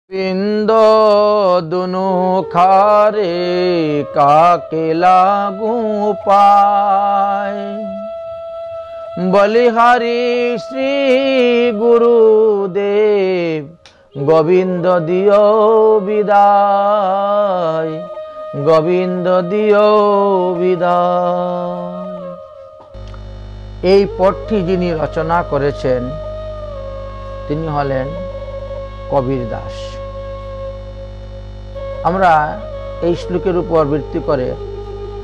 পিণ্ড দুনু খারে কাকে লাগু পায়, বলিহারি শ্রী গুরুদেব গোবিন্দ দিও বিদায়, গোবিন্দ দিও বিদায়। এই পদটি যিনি রচনা করেছেন তিনি হলেন কবির দাস। আমরা এই শ্লোকের উপর ভিত্তি করে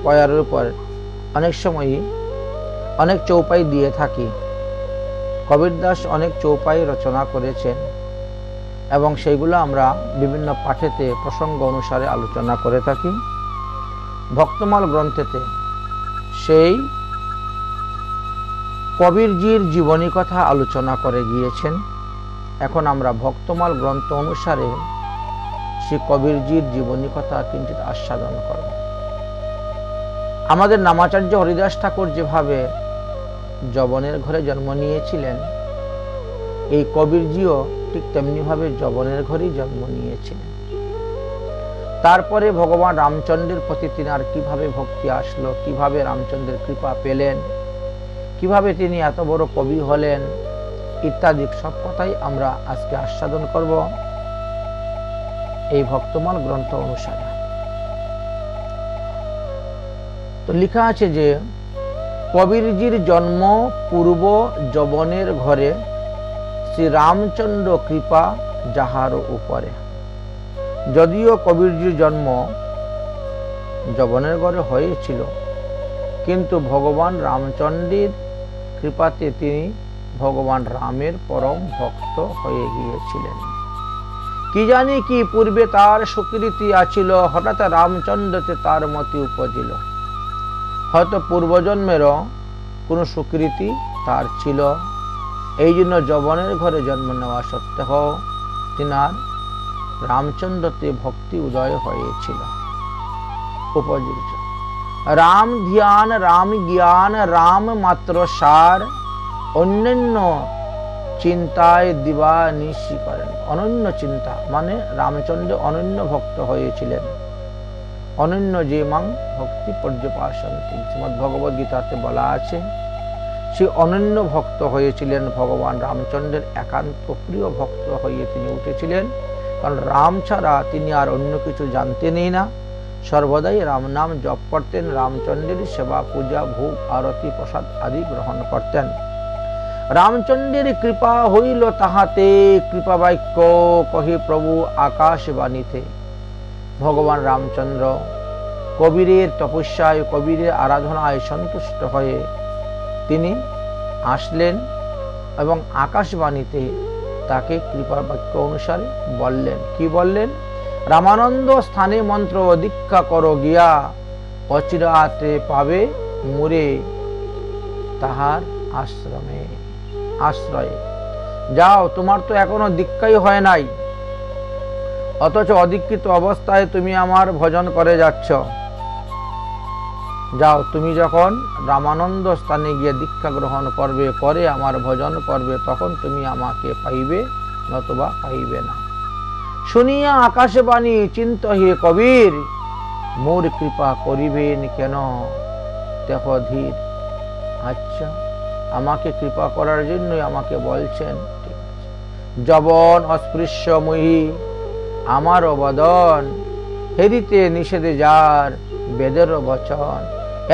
পয়ারের উপর অনেক সময়ই অনেক চৌপাই দিয়ে থাকি। কবির দাস অনেক চৌপাই রচনা করেছেন এবং সেইগুলো আমরা বিভিন্ন পাঠেতে প্রসঙ্গ অনুসারে আলোচনা করে থাকি। ভক্তমাল গ্রন্থেতে সেই কবিরজির জীবনী কথা আলোচনা করে গিয়েছেন। এখন আমরা ভক্তমাল গ্রন্থ অনুসারে শ্রী কবিরজির জীবনী কথা কিঞ্চিৎ আস্বাদন করব। আমাদের নামাচার্য হরিদাস ঠাকুর যেভাবে যবনের ঘরে জন্ম নিয়েছিলেন, এই কবিরজিও ঠিক তেমনিভাবে যবনের ঘরেই জন্ম নিয়েছিলেন। তারপরে ভগবান রামচন্দ্রের প্রতি তিনার কিভাবে ভক্তি আসলো, কিভাবে রামচন্দ্রের কৃপা পেলেন, কিভাবে তিনি এত বড় কবি হলেন ইত্যাদি সব কথাই আমরা আজকে আস্বাদন করব এই ভক্তমাল গ্রন্থ অনুসারে। তো লেখা আছে যে কবিরজির জন্ম পূর্ব যবনের ঘরে, শ্রী রামচন্দ্র কৃপা যাহার উপরে। যদিও কবিরজির জন্ম যবনের ঘরে হয়েছিল, কিন্তু ভগবান রামচন্দ্রের কৃপাতে তিনি ভগবান রামের পরম ভক্ত হয়ে গিয়েছিলেন। কি জানি কি পূর্বে তার সুকৃতি আছিল, হঠাৎ রামচন্দ্রতে তার মতি উপজিল। হয়তো পূর্বজন্মেরও কোনো সুকৃতি তার ছিল, এই জন্য যবনের ঘরে জন্ম নেওয়া সত্ত্বেও তিনার রামচন্দ্রতে ভক্তি উদয় হয়েছিল। উপযোগ্য রাম ধ্যান, রাম জ্ঞান, রাম মাত্র সার, অন্যান্য চিন্তায় দিবা নিশি করেন। অনন্য চিন্তা মানে রামচন্দ্র অনন্য ভক্ত হয়েছিলেন। অনন্য যে মাং ভক্তি পর্যপাসন্তি, শ্রীমদ্ ভগবদ গীতাতে বলা আছে সে অনন্য ভক্ত হয়েছিলেন। ভগবান রামচন্দ্রের একান্ত প্রিয় ভক্ত হয়ে তিনি উঠেছিলেন, কারণ রাম ছাড়া তিনি আর অন্য কিছু জানতেনই না। সর্বদাই রাম নাম জপ করতেন, রামচন্দ্রের সেবা পূজা ভোগ আরতি প্রসাদ আদি গ্রহণ করতেন। রামচন্দ্রের কৃপা হইল তাহাতে, কৃপা বাক্য কহে প্রভু আকাশবাণীতে। ভগবান রামচন্দ্র কবিরের তপস্যায়, কবিরের আরাধনায় সন্তুষ্ট হয়ে তিনি আসলেন এবং আকাশবাণীতে তাকে কৃপা বাক্য অনুসারে বললেন। কি বললেন? রামানন্দ স্থানে মন্ত্র দীক্ষা করো গিয়া, অচিরাতে পাবে মুরে তাহার আশ্রয়ে। যাও, তোমার তো এখনো দীক্ষাই হয় নাই, অথচ অদীক্ষিত অবস্থায় তুমি আমার ভজন করে যাচ্ছ। যাও, তুমি যখন রামানন্দ স্থানে গিয়ে দীক্ষা গ্রহণ করবে, করে আমার ভজন করবে, তখন তুমি আমাকে পাইবে, নতুবা পাইবে না। শুনিয়া আকাশবাণী চিন্ত হে কবির, মোর কৃপা করিবেন কেন দেখ ধীর। আচ্ছা, আমাকে কৃপা করার জন্যই আমাকে বলছেন, ঠিক আছে। যবন অস্পৃশ্য মুহি আমার বদন, হেরিতে নিষেধে যার বেদের বচন।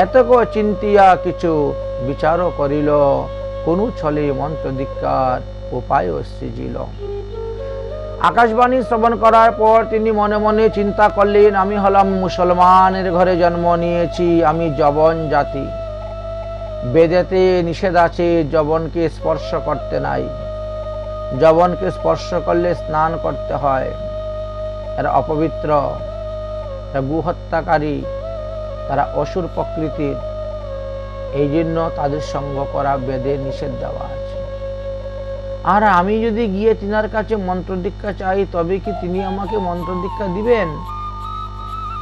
এতক চিন্তিয়া কিছু বিচার করিল, কোন ছলে মন্ত্র দীক্ষার উপায় সৃজিল। আকাশবাণী শ্রবণ করার পর তিনি মনে মনে চিন্তা করলেন, আমি হলাম মুসলমানের ঘরে জন্ম নিয়েছি, আমি যবন জাতি। বেদেতে নিষেধ আছে যবনকে স্পর্শ করতে নাই। যবনকে স্পর্শ করলে স্নান করতে হয়, এরা অপবিত্র, এরা গোহত্যাকারী, তারা অসুর প্রকৃতির। এই জন্য তাদের সঙ্গ করা বেদে নিষেধ দেওয়া আছে। আর আমি যদি গিয়ে তিনার কাছে মন্ত্র দীক্ষা চাই, তবে কি তিনি আমাকে মন্ত্র দীক্ষা দিবেন?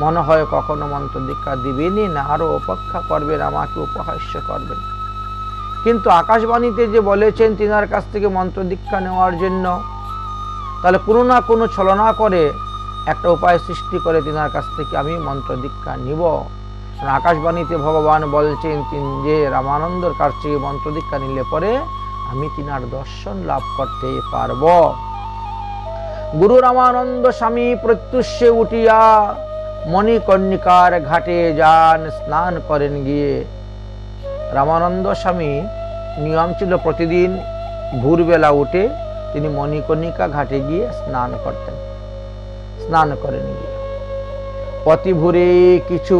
মনে হয় কখনো মন্ত্র দীক্ষা দিবেনই না, আরো অপেক্ষা করবেন, আমাকে উপহাস্য করবেন। কিন্তু আকাশবাণীতে যে বলেছেন তিনার কাছ থেকে মন্ত্র দীক্ষা নেওয়ার জন্য, তাহলে কোনো না কোনো ছলনা করে একটা উপায় সৃষ্টি করে তিনার কাছ থেকে আমি মন্ত্র দীক্ষা নিব। আকাশবাণীতে ভগবান বলছেন যে রামানন্দর কাছ থেকে মন্ত্র দীক্ষা নিলে পরে আমি তিনার দর্শন লাভ করতে পারব। গুরু রামানন্দ স্বামী প্রত্যুষে উঠিয়া মণিকর্ণিকার ঘাটে যান, স্নান করেন গিয়ে। রামানন্দ স্বামী নিয়ম ছিল প্রতিদিন ভোরবেলা উঠে তিনি মণিকর্ণিকা ঘাটে গিয়ে স্নান করতেন। স্নান করেন গিয়ে অতি ভোরে কিছু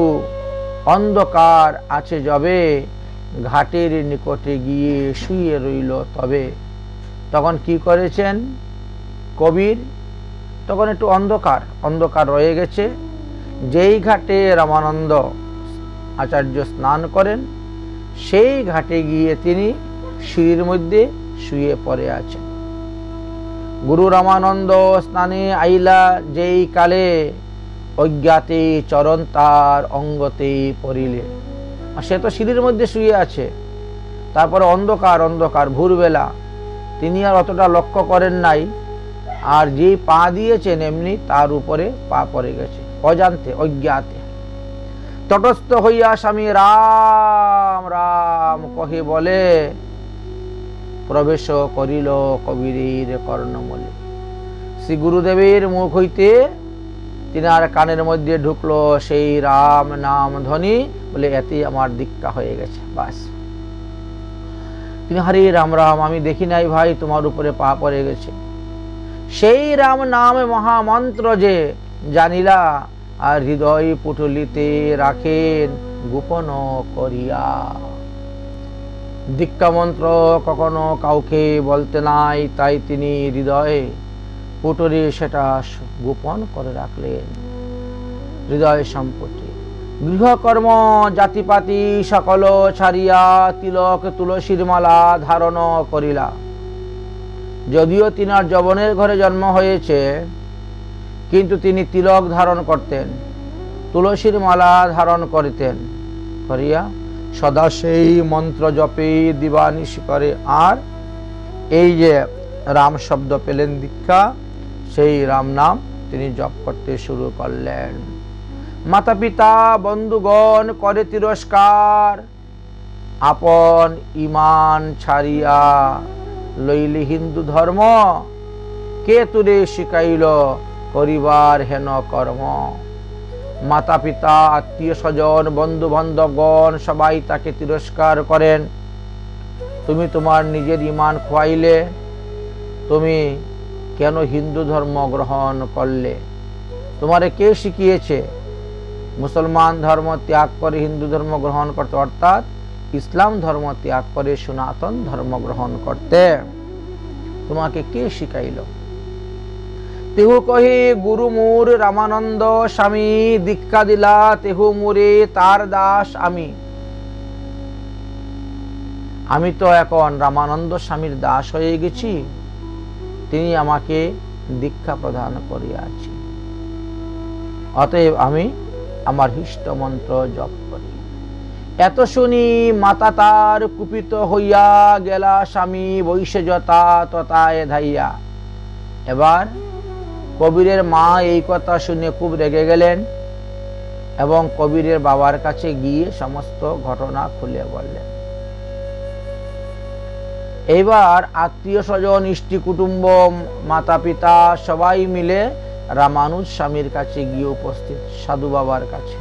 অন্ধকার আছে যবে, ঘাটের নিকটে গিয়ে শুয়ে রইল তবে। তখন কি করেছেন কবির, তখন একটু অন্ধকার রয়ে গেছে। যেই ঘাটে রামানন্দ আচার্য স্নান করেন সেই ঘাটে গিয়ে তিনি সিঁড়ির মধ্যে শুয়ে পড়ে আছেন। গুরু রামানন্দ স্নানে আইলা যেই কালে, অজ্ঞাতে চরণ তার অঙ্গতে পড়িলে। সে তো সিঁড়ির মধ্যে শুয়ে আছে, তারপরে অন্ধকার ভোরবেলা, তিনি আর অতটা লক্ষ্য করেন নাই। আর যেই পা দিয়েছেন এমনি তার উপরে পা পড়ে গেছে, অজান্তে অজ্ঞাতে। তটস্থ হইয়া স্বামী রাম রাম কহে বলে, প্রবেশ করিল কবিরের কর্ণমূলে। শ্রী গুরুদেবের মুখ হইতে তিনার কানের মধ্যে ঢুকলো সেই রাম নাম ধ্বনি, বলে এতেই আমার দীক্ষা হয়ে গেছে। বাস, তিনি হরে রাম রাম, আমি দেখি নাই ভাই তোমার উপরে পা পড়ে গেছে। সেই রাম নাম মহামন্ত্র যে জানিলা, আর হৃদয় পুটুলিতে রাখেন গোপন করিয়া। দীক্ষা মন্ত্র কখনো কাউকে বলতে নাই, তাই তিনি হৃদয়ে পুটুলি সেটা গোপন করে রাখলেন। হৃদয় সম্পত্তি গৃহকর্ম জাতিপাতি সকল ছাড়িয়া তিলক তুলসীর মালা ধারণ করিলা। যদিও তিনার যবনের ঘরে জন্ম হয়েছে, কিন্তু তিনি তিলক ধারণ করতেন, তুলসীর মালা ধারণ করিতেন, করিয়া সদা সেই মন্ত্র জপে দিবানিশি করে। আর এই যে রাম শব্দ পেলেন দীক্ষা, সেই রাম নাম তিনি জপ করতে শুরু করলেন। মাতা পিতা বন্ধুগণ করে তিরস্কার, আপন ইমান ছাড়িয়া লইলি হিন্দু ধর্ম। কে তুরে শিখাইল করিবার হেন কর্ম। মাতা পিতা আত্মীয় স্বজন বন্ধু বান্ধবগণ সবাই তাকে তিরস্কার করেন। তুমি তোমার নিজের ইমান খোয়াইলে, তুমি কেন হিন্দু ধর্ম গ্রহণ করলে? তোমারে কে শিখিয়েছে মুসলমান ধর্ম ত্যাগ করে হিন্দু ধর্ম গ্রহণ করতে, অর্থাৎ ইসলাম ধর্ম ত্যাগ করে সনাতন ধর্ম গ্রহণ করতে? তোমাকে কে শিখাইল? তেহু কহি গুরু মোর রামানন্দ স্বামী, দীক্ষা দিলা তেহু মোরে তার দাস আমি। আমি তো এখন রামানন্দ স্বামীর দাস হয়ে গেছি, তিনি আমাকে দীক্ষা প্রদান করিয়াছি, অতএব আমি আমার হিষ্ট মন্ত্র জপ করি। এত শুনি মাতা তার কুপিত হইয়া গেলা স্বামী, বৈশে যথা তথায় ধাইয়া। এবার কবিরের মা এই কথা শুনে খুব রেগে গেলেন এবং কবিরের বাবার কাছে গিয়ে সমস্ত ঘটনা খুলে বললেন। এইবার আত্মীয় স্বজন ইষ্টি কুটুম্ব মাতা পিতা সবাই মিলে রামানুজ স্বামীর কাছে গিয়ে উপস্থিত সাধু বাবার কাছে।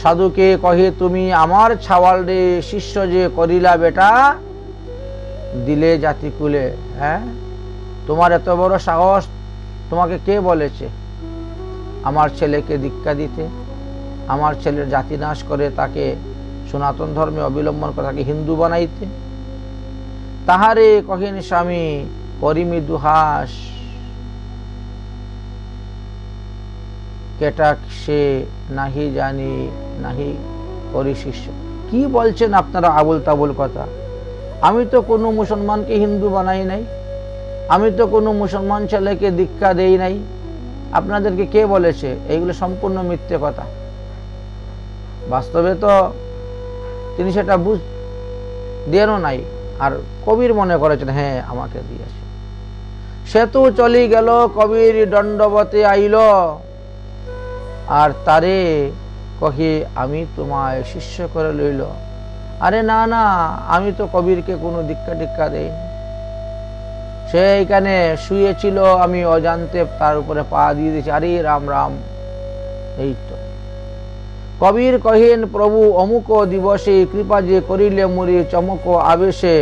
সাধুকে কহে, তুমি আমার ছাওয়াল রে শিষ্য যে করিলা বেটা, দিলে জাতিকুলে। হ্যাঁ, তোমার এত বড় সাহস, তোমাকে কে বলেছে আমার ছেলেকে দীক্ষা দিতে? আমার ছেলের জাতি নাশ করে তাকে সনাতন ধর্মে অবলম্বন করে তাকে হিন্দু বানাইতে? তাহারে কহেন স্বামী করিমি দুহাস, কেটা সে নাহি জানি নাহি করি শিষ্য। কি বলছেন আপনারা আবুল তাবুল কথা? আমি তো কোনো মুসলমানকে হিন্দু বানাই নাই, আমি তো কোনো মুসলমান ছেলেকে দীক্ষা দেই নাই, আপনাদেরকে কে বলেছে? এইগুলো সম্পূর্ণ মিথ্যে কথা। বাস্তবে তো তিনি সেটা দেনও নাই, আর কবির মনে করেছেন হ্যাঁ আমাকে দিয়েছে। সেতু চলি গেল, কবির দণ্ডবতে আইল, আর তারে কহে আমি তোমায় শিষ্য করে লইল। আরে না না, আমি তো কবিরকে কোনো দীক্ষা টিক্ষা দেইনি। সে এখানে শুয়েছিল, আমি অজান্তে তার উপরে পা দিয়ে দিয়েছি। আরে রাম রাম। এই তো কবির কহেন, প্রভু অমুক দিবসে কৃপা যে করিলে মুরে চমক আবেশে,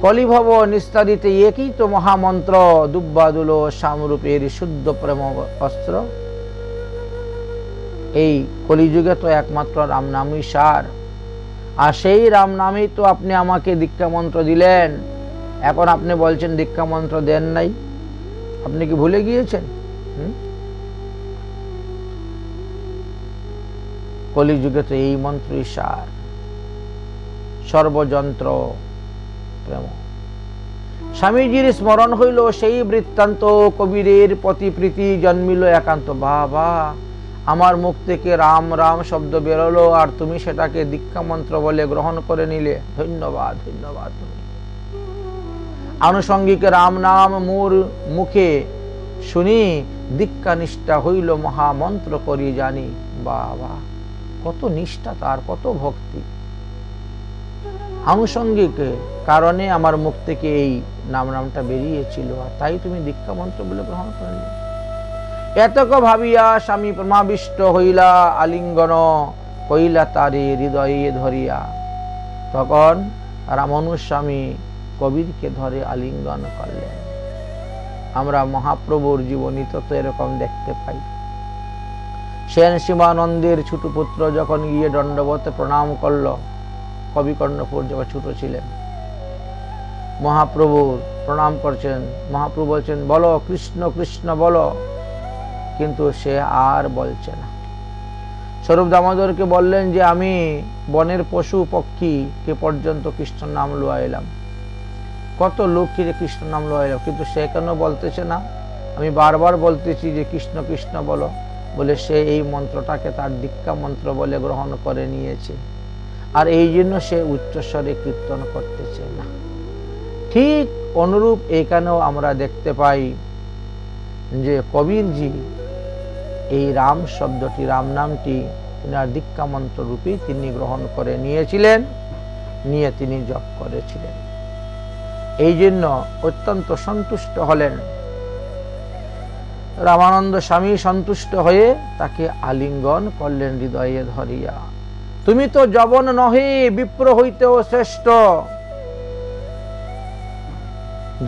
কলিভব নিস্তারিতে একই তো মহামন্ত্র, দুব্বাদুল শ্যামরূপের শুদ্ধ প্রেম অস্ত্র। এই কলিযুগে তো একমাত্র রাম নামই সার, আর সেই রাম নামেই তো আপনি আমাকে দীক্ষা মন্ত্র দিলেন। এখন আপনি বলছেন দীক্ষা মন্ত্র দেন নাই, আপনি কি ভুলে গিয়েছেন? কলিযুগে তো এই মন্ত্রই সার, সর্বযন্ত্র প্রেম। স্বামীজির স্মরণ হইল সেই বৃত্তান্ত, কবিরের প্রতি প্রীতি জন্মিল একান্ত। বাবা, আমার মুখ থেকে রাম রাম শব্দ বেরোলো, আর তুমি সেটাকে দীক্ষা মন্ত্র বলে গ্রহণ করে নিলে। ধন্যবাদ, ধন্যবাদ। তুমি আনুষঙ্গিক রাম নাম মোর মুখে শুনি, দীক্ষা নিষ্ঠা হইল মহামন্ত্র করি জানি। বাবা, কত নিষ্ঠা তার, কত ভক্তি। আনুষঙ্গিক কারণে আমার মুখ থেকে এই নামটা বেরিয়েছিল, আর তাই তুমি দীক্ষা মন্ত্র বলে গ্রহণ করলে। এতক ভাবিয়া স্বামী প্রমাবিষ্ট হইলা, আলিঙ্গন কইলা তারে হৃদয়ে ধরিয়া। তখন রামানুস্বামী কবিরকে ধরে আলিঙ্গন করলেন। আমরা মহাপ্রভুর জীবনী তো এরকম দেখতে পাই। সেন শিবানন্দের ছোট পুত্র যখন গিয়ে দণ্ডবতে প্রণাম করল, কবি কর্ণপুর যখন ছোট ছিলেন, মহাপ্রভুর প্রণাম করছেন। মহাপ্রভু বলছেন, বলো কৃষ্ণ কৃষ্ণ বলো, কিন্তু সে আর বলছে না। স্বরূপ দামোদরকে বললেন যে আমি বনের পশু পক্ষীকে পর্যন্ত কৃষ্ণ নাম লুয়াইলাম, কত লোককে কৃষ্ণ নাম লুয়াইলাম, কিন্তু সে কেন বলতেছে না? আমি বারবার বলতেছি যে কৃষ্ণ কৃষ্ণ বলো, বলে সে এই মন্ত্রটাকে তার দীক্ষা মন্ত্র বলে গ্রহণ করে নিয়েছে, আর এই জন্য সে উচ্চস্বরে কীর্তন করতেছে না। ঠিক অনুরূপ এখানেও আমরা দেখতে পাই যে কবিরজি এই রাম শব্দটি, রাম নামটি তিনার দীক্ষা মন্ত্র রূপে তিনি গ্রহণ করে নিয়েছিলেন, নিয়ে তিনি জপ করেছিলেন। এই জন্য অত্যন্ত সন্তুষ্ট হলেন। রামানন্দ স্বামী সন্তুষ্ট হয়ে তাকে আলিঙ্গন করলেন হৃদয়ে ধরিয়া। তুমি তো যবন নহে, বিপ্র হইতেও শ্রেষ্ঠ,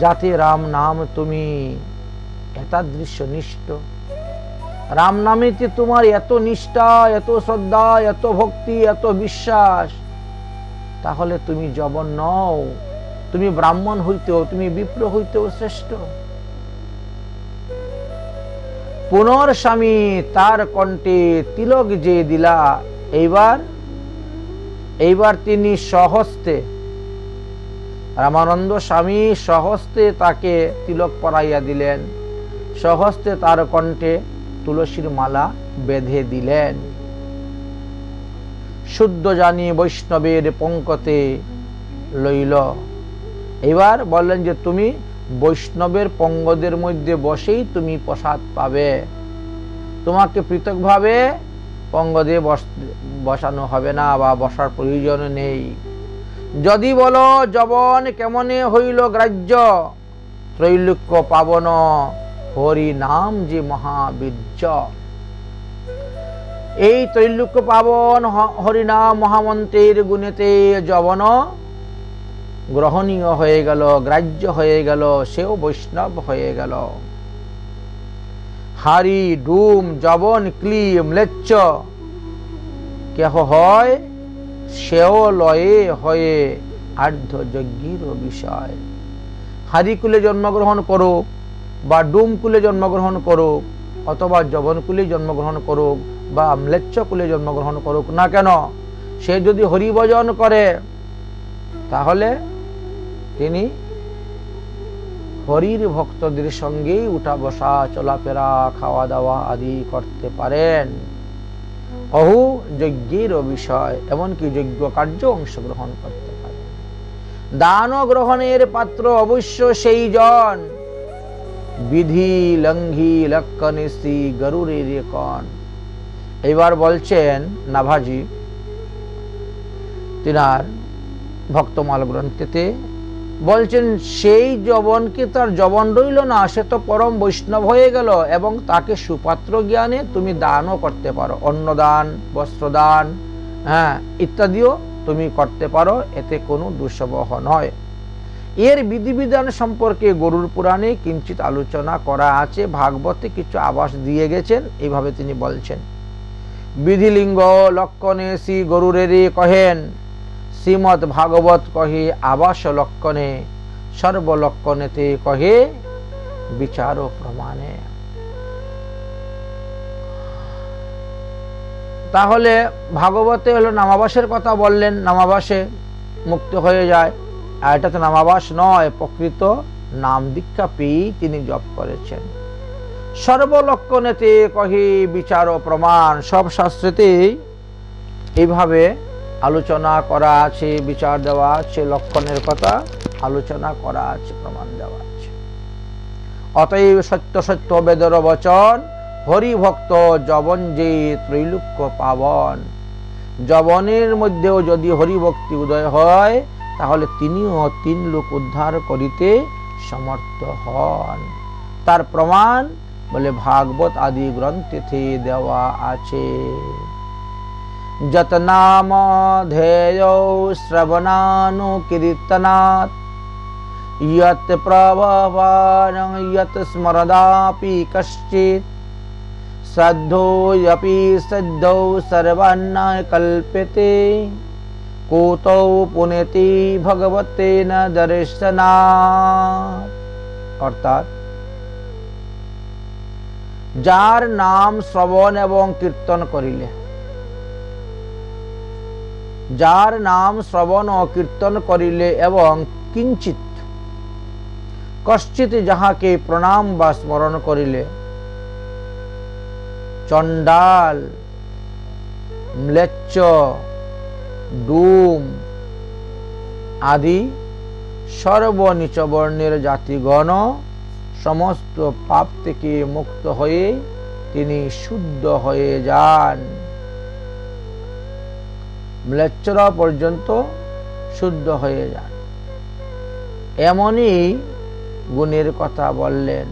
যাতে রাম নাম তুমি এতাদৃশ্য নিষ্ঠ। রাম নামেতে তোমার এত নিষ্ঠা, এত শ্রদ্ধা, এত ভক্তি, এত বিশ্বাস, তাহলে তুমি যবন নও, তুমি ব্রাহ্মণ হইতেও, তুমি বিপ্র হইতেও শ্রেষ্ঠ। পুনর্স্বামী তার কণ্ঠে তিলক যে দিলা, এইবার তিনি স্বহস্তে, রামানন্দ স্বামী স্বহস্তে তাকে তিলক পরাইয়া দিলেন, স্বহস্তে তার কণ্ঠে তুলসীর মালা বেঁধে দিলেন। শুদ্ধ জানি বৈষ্ণবের পঙ্কতে লইল। এবার বললেন যে তুমি বৈষ্ণবের পঙ্গদের মধ্যে বসেই তুমি প্রসাদ পাবে, তোমাকে পৃথকভাবে পঙ্গদে বসানো হবে না, বা বসার প্রয়োজন নেই। যদি বলো যবন কেমনে হইল গ্রাহ্য, ত্রৈলোক্য পাবন হরি নাম যে মহাবীর্য। এই ত্রৈলোক্য পাবন হরিনাম মহামন্ত্রের গুণেতে যবন গ্রহণীয় হয়ে গেল, গ্রাহ্য হয়ে গেল, সেও বৈষ্ণব হয়ে গেল। হারি ডুম যবন ক্লি ম্লেচ্ছ কেহ হয়, সেও লয়ে হয়ে আর্ধ যজ্ঞের বিষয়। হারিকুলে জন্মগ্রহণ করুক, বা ডুম কুলে জন্মগ্রহণ করুক, অথবা যবন কুলে জন্মগ্রহণ করুক, বা ম্লেচ্ছ কুলে জন্মগ্রহণ করুক না কেন, সে যদি হরিভজন করে তাহলে তিনি হরির ভক্তদের সঙ্গেই উঠা বসা, চলাফেরা, খাওয়া দাওয়া আদি করতে পারেন। অহু যজ্ঞের বিষয়, এমনকি যজ্ঞ কার্য অংশগ্রহণ করতে পারেন। দান গ্রহণের পাত্র অবশ্য সেই জন, বিধি লঙ্ঘি লক্ষণে শ্রী গরুরের কণ। এবার বলছেন নাভাজি তিনার ভক্তমাল গ্রন্থেতে, বলছেন সেই যবনকে তার যবন রইল না, সে তো পরম বৈষ্ণব হয়ে গেল, এবং তাকে সুপাত্র জ্ঞানে তুমি দানও করতে পারো, অন্নদান, বস্ত্রদান, ইত্যাদিও তুমি করতে পারো, এতে কোনো দুঃসবহ নয়। এর বিধিবিধান সম্পর্কে গরুর পুরাণে কিঞ্চিত আলোচনা করা আছে, ভাগবতে কিছু আভাস দিয়ে গেছেন। এইভাবে তিনি বলছেন, বিধিলিঙ্গ লক্ষণে শ্রী গরুরেরই কহেন, শ্রীমৎ ভাগবত কহে আবাস লক্ষণে, সর্বলক্ষণেতে কহে বিচার প্রমাণে। তাহলে ভাগবতে হলো নামাবাসের কথা বললেন, নামাবাসে মুক্ত হয়ে যায়, আর এটা তো নামাবাস নয়, প্রকৃত নাম দীক্ষা পেয়েই তিনি জপ করেছেন। সর্বলক্ষণেতে কহে বিচার ও প্রমাণ, সব শাস্ত্রেতেই এইভাবে আলোচনা করা আছে, বিচার দেওয়া আছে, লক্ষণের কথা আলোচনা করা আছে, প্রমাণ দেওয়া আছে। অতএব সত্য সত্য বেদর বচন, হরিভক্ত যবন যে ত্রৈলোক্য পাবন। যবনের মধ্যেও যদি হরিভক্তি উদয় হয়, তাহলে তিনিও তিন লোক উদ্ধার করিতে সমর্থ হন। তার প্রমাণ বলে ভাগবত আদি গ্রন্থে দেওয়া আছে। যত নাম ধ্যেয় শ্রবণানুকীর্তনাৎ, यत् प्रभवानं यत् स्मरदापि कश्चित्, सद्धोऽपि सद्धौ सर्वान्न कल्प्यते, कुतो पुनेति भगवतेन दर्शनात्। অর্থাৎ যার নাম শ্রবণ এবং কীর্তন করিলে, যার নাম শ্রবণ ও কীর্তন করিলে এবং কিঞ্চিত কশ্চিৎ যাহাকে প্রণাম বা স্মরণ করিলে, চণ্ডাল, ম্লেচ্ছ, ডুম আদি সর্বনীচ বর্ণের জাতিগণ সমস্ত পাপ থেকে মুক্ত হয়ে তিনি শুদ্ধ হয়ে যান। ম্লেচ্ছরা পর্যন্ত শুদ্ধ হয়ে যান, এমনই গুণের কথা বললেন।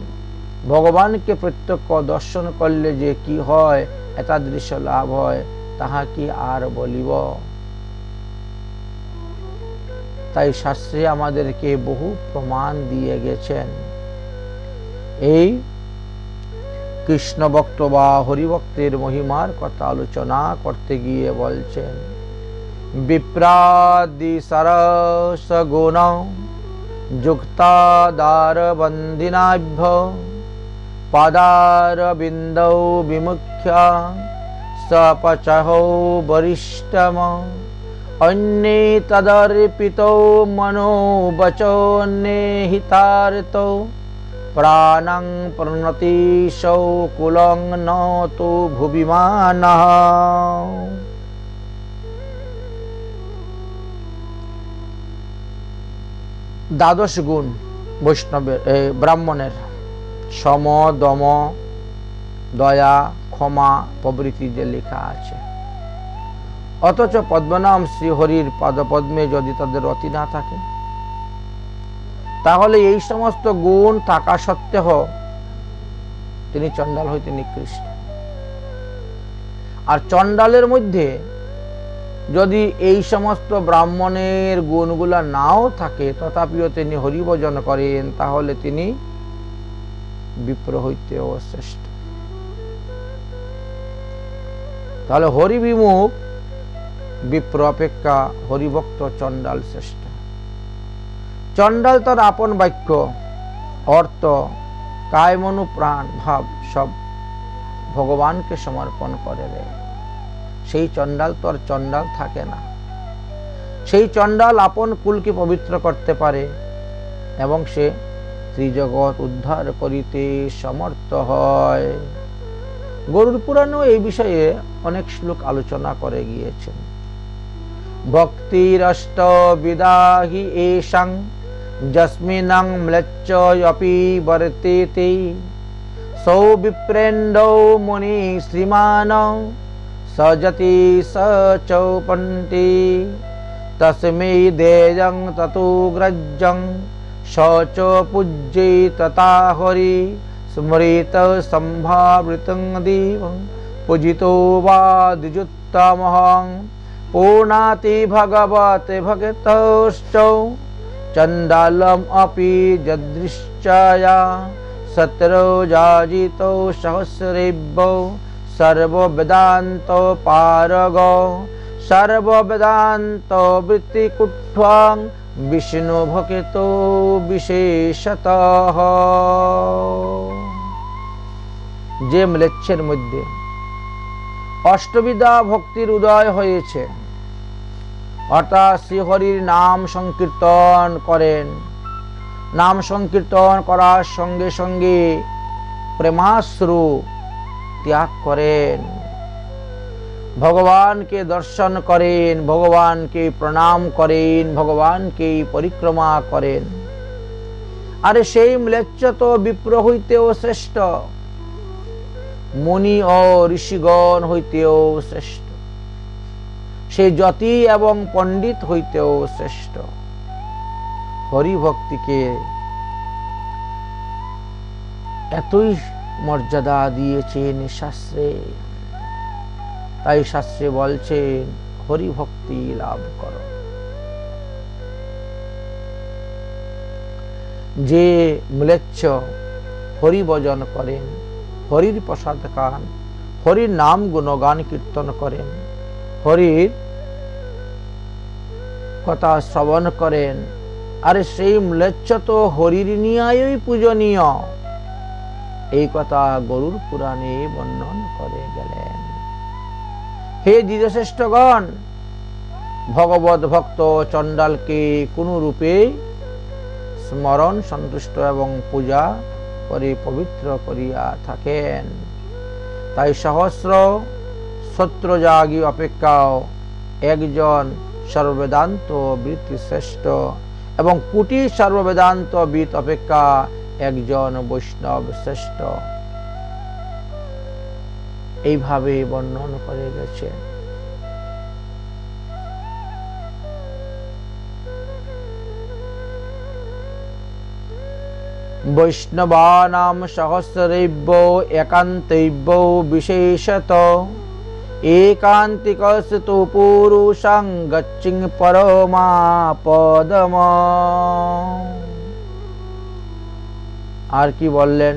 ভগবানকে প্রত্যক্ষ দর্শন করলে যে কি হয়, এতাদৃশ্য লাভ হয়, তাহা কি আর বলিব। তাই শাস্ত্রে আমাদেরকে বহু প্রমাণ দিয়ে গেছেন। এই কৃষ্ণ ভক্ত বা হরিভক্তের মহিমার কথা আলোচনা করতে গিয়ে বলছেন, বিপ্রাদি সরস গুণ যুক্তাদার বন্দিনাভ্য, পাদার বিন্দৌ বিমুখ্য সপচহৌ বরিষ্ঠম, অন্যে তদর্পিতৌ মনো বচো নেহিতার্তৌ, প্রাণং প্রণতিশৌ কুলং নতু ভুবিমানঃ। দ্বাদশ গুণ বৈষ্ণবের, ব্রাহ্মণের সম, দম, দয়া, ক্ষমা প্রভৃতি যে লেখা আছে, অথচ পদ্মনাম শ্রীহরির পাদপদ্মে যদি তাদের রতি না থাকে, তাহলে এই সমস্ত গুণ থাকা সত্ত্বেও তিনি চণ্ডাল হইতে নিকৃষ্ট। আর চণ্ডালের মধ্যে যদি এই সমস্ত ব্রাহ্মণের গুণগুলা নাও থাকে, তথাপিও তিনি হরিভজন করেন, তাহলে তিনি বিপ্র হইতেও শ্রেষ্ঠ। তাহলে হরিবিমুখ বিপ্র অপেক্ষা হরিভক্ত চণ্ডাল শ্রেষ্ঠ। চণ্ডাল তার আপন বাক্য, অর্থ, কায়, মনো, প্রাণ, ভাব সব ভগবানকে সমর্পণ করে দেয়। সেই চণ্ডাল তো আর চণ্ডাল থাকে না। সেই চণ্ডাল আপন কুলকে পবিত্র করতে পারে এবং সে ত্রিজগৎ উদ্ধার করিতে সমর্থ হয়। গরুড় পুরাণেও এই বিষয়ে অনেক শ্লোক আলোচনা করে গিয়েছেন। भक्तिरष्टविधा हि एषां यस्मिन्नं म्लेच्छोऽपि वर्तेते सौ विप्रेन्दो मुनि श्रीमान् सजति स च पन्ति तस्मै देयं ततुग्रजं स च पूज्ये तथा हरि स्मृत सम्भावृतं दिवं पूजितो वा द्विजुत्तमः पूर्णाति भगवते भगतश्च चण्डालम् अपि यदृश्चया सत्रो जाजितो सहस्रेभ्यो सर्ववेदान्तो पारगो सर्ववेदान्तो वृत्तिकुट्वां विष्णुभक्तो विशेषतः। যে ম্লেচ্ছের মধ্যে অষ্টবিধা ভক্তির উদয় হয়েছে, অর্থাৎ শ্রীহরির নাম সংকীর্তন করেন, নাম সংকীর্তন করার সঙ্গে সঙ্গে প্রেমাশ্রু ত্যাগ করেন, ভগবানকে দর্শন করেন, ভগবানকে প্রণাম করেন, ভগবানকে পরিক্রমা করেন, আরে সেই ম্লেচ্ছ তো বিপ্র হইতেও শ্রেষ্ঠ, মুনি ও ঋষিগণ হইতেও শ্রেষ্ঠ, সে যতি এবং পণ্ডিত হইতেও শ্রেষ্ঠ। হরিভক্তিকে এতই মর্যাদা দিয়েছেন শাস্ত্রে, তাই শাস্ত্রে বলছেন হরিভক্তি লাভ করো। যে ম্লেচ্ছ হরি ভজন করেন, হরির প্রসাদ খান, হরির নাম গুণগান কীর্তন করেন, হরির কথা শ্রবণ করেন, আরে সেই ম্লেচ্ছ তো হরির নিয়ায়ই পূজনীয়, এই কথা গরুর পুরাণে বর্ণন করে গেলেন। হে দ্বিজশ্রেষ্ঠগণ, ভগবত ভক্ত চণ্ডালকে কোন রূপে স্মরণ সন্তুষ্ট এবং পূজা করে পবিত্র করিয়া থাকেন, তাই সহস্র সত্রযাগী অপেক্ষাও একজন সর্ববেদান্ত বৃত্তি শ্রেষ্ঠ এবং কোটি সর্ববেদান্ত বিদ অপেক্ষা একজন বৈষ্ণব শ্রেষ্ঠ, এইভাবে বর্ণন করে গেছে। বৈষ্ণবানাম সহস্রেভ্যো একান্তৈভ্যো বিশেষত একান্তিকস্তু পুরুষং গচ্ছিং পরমাপদম। আর কি বললেন?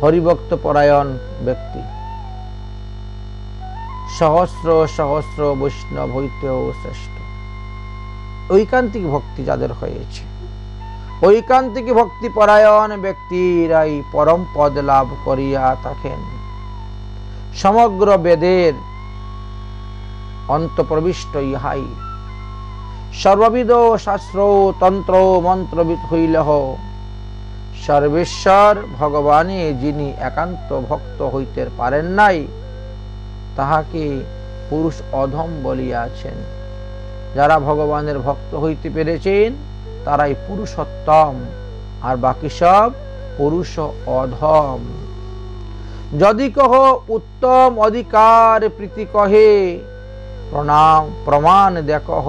হরিভক্ত পরায়ণ ব্যক্তি সহস্র সহস্র বৈষ্ণব হইতেও শ্রেষ্ঠ। ঐকান্তিক ভক্তি যাদের হয়েছে, ঐকান্তিক ভক্তি পরায়ণ ব্যক্তিরাই পরম পদ লাভ করিয়া থাকেন। সমগ্র বেদের অন্তঃপ্রবিষ্ট ইহাই। সর্ববিধ শাস্ত্র তন্ত্র মন্ত্রবিদ হইলেহ সর্বেশ্বর ভগবানে যিনি একান্ত ভক্ত হইতে পারেন নাই, তাহাকে পুরুষ অধম বলিয়াছেন। যারা ভগবানের ভক্ত হইতে পেরেছেন তারাই পুরুষোত্তম, আর বাকি সব পুরুষ অধম। যদি কহ উত্তম অধিকার প্রীতি কহে, প্রমাণ দেখহ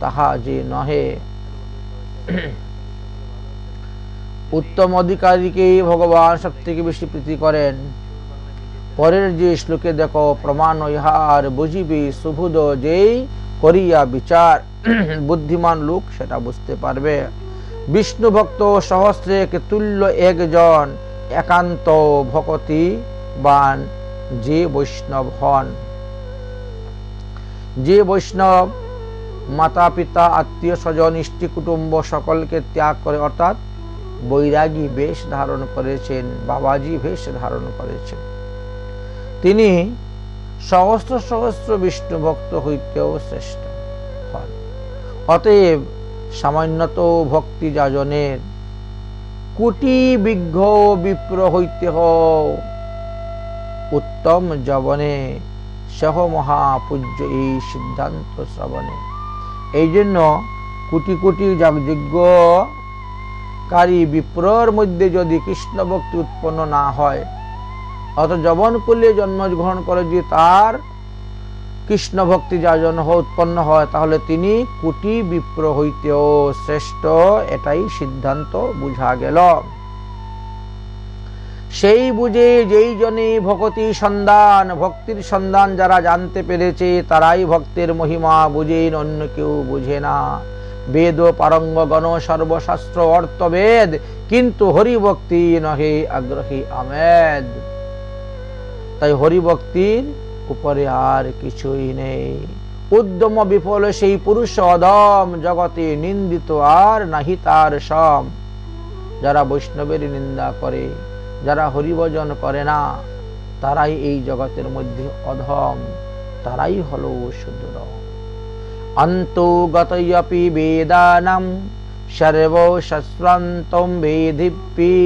তাহা যে নহে। উত্তম অধিকারীকে ভগবান সব থেকে বেশি প্রীতি করেন। পরের যে শ্লোকে দেখো প্রমাণ ইহার বুঝিবে সুবুধ যেই করিয়া বিচার, বুদ্ধিমান লোক সেটা বুঝতে পারবে। বিষ্ণু ভক্ত সহস্রে তুল্য একজন একান্ত ভকতিবান যে বৈষ্ণব হন। যে বৈষ্ণব মাতা পিতা আত্মীয় স্বজন ইষ্টি কুটুম্ব সকলকে ত্যাগ করে, অর্থাৎ বৈরাগী বেশ ধারণ করেছেন, বাবাজি বেশ ধারণ করেছেন, তিনি সহস্র সহস্র বিষ্ণু ভক্ত হইতেও শ্রেষ্ঠ হন। অতএব সামান্যত ভক্তি যাজনের কোটি বিঘ্ন বিপ্র হইতে উত্তম যবনে সহ মহাপূজ্য এই সিদ্ধান্ত শ্রবণে। এই জন্য কোটি কোটি যজ্ঞকারী বিপ্রর মধ্যে যদি কৃষ্ণ ভক্তি উৎপন্ন না হয়, অত যবনকুলে জন্মগ্রহণ করে যদি তার কৃষ্ণ ভক্তি যার জন্য উৎপন্ন হয়, তাহলে তিনি কোটি বিপ্র হইতেও শ্রেষ্ঠ, এটাই সিদ্ধান্ত বুঝা গেল। সেই বুঝে যেই জনে ভক্তি সন্ধান, ভক্তির সন্ধান যারা জানতে পেরেছে তারাই ভক্তের মহিমা বুঝেন, অন্য কেউ বুঝে না। বেদ পারঙ্গ গণ সর্বশাস্ত্র অর্থবেদ, কিন্তু হরিভক্তি নহে আগ্রহী আমেদ। তাই হরিভক্তির উপরে আর কিছুই নেই। উদ্যম বিফল সেই পুরুষ অদম, জগতে নিন্দিত আর নাহি তার সম। যারা বৈষ্ণবের নিন্দা করে, যারা হরিভজন করে না, তারাই এই জগতের মধ্যে অধম, তারাই হলো শূদ্র। অন্তগতয়পি বেদানাম সর্বশাস্ত্রান্তম বেদিপি,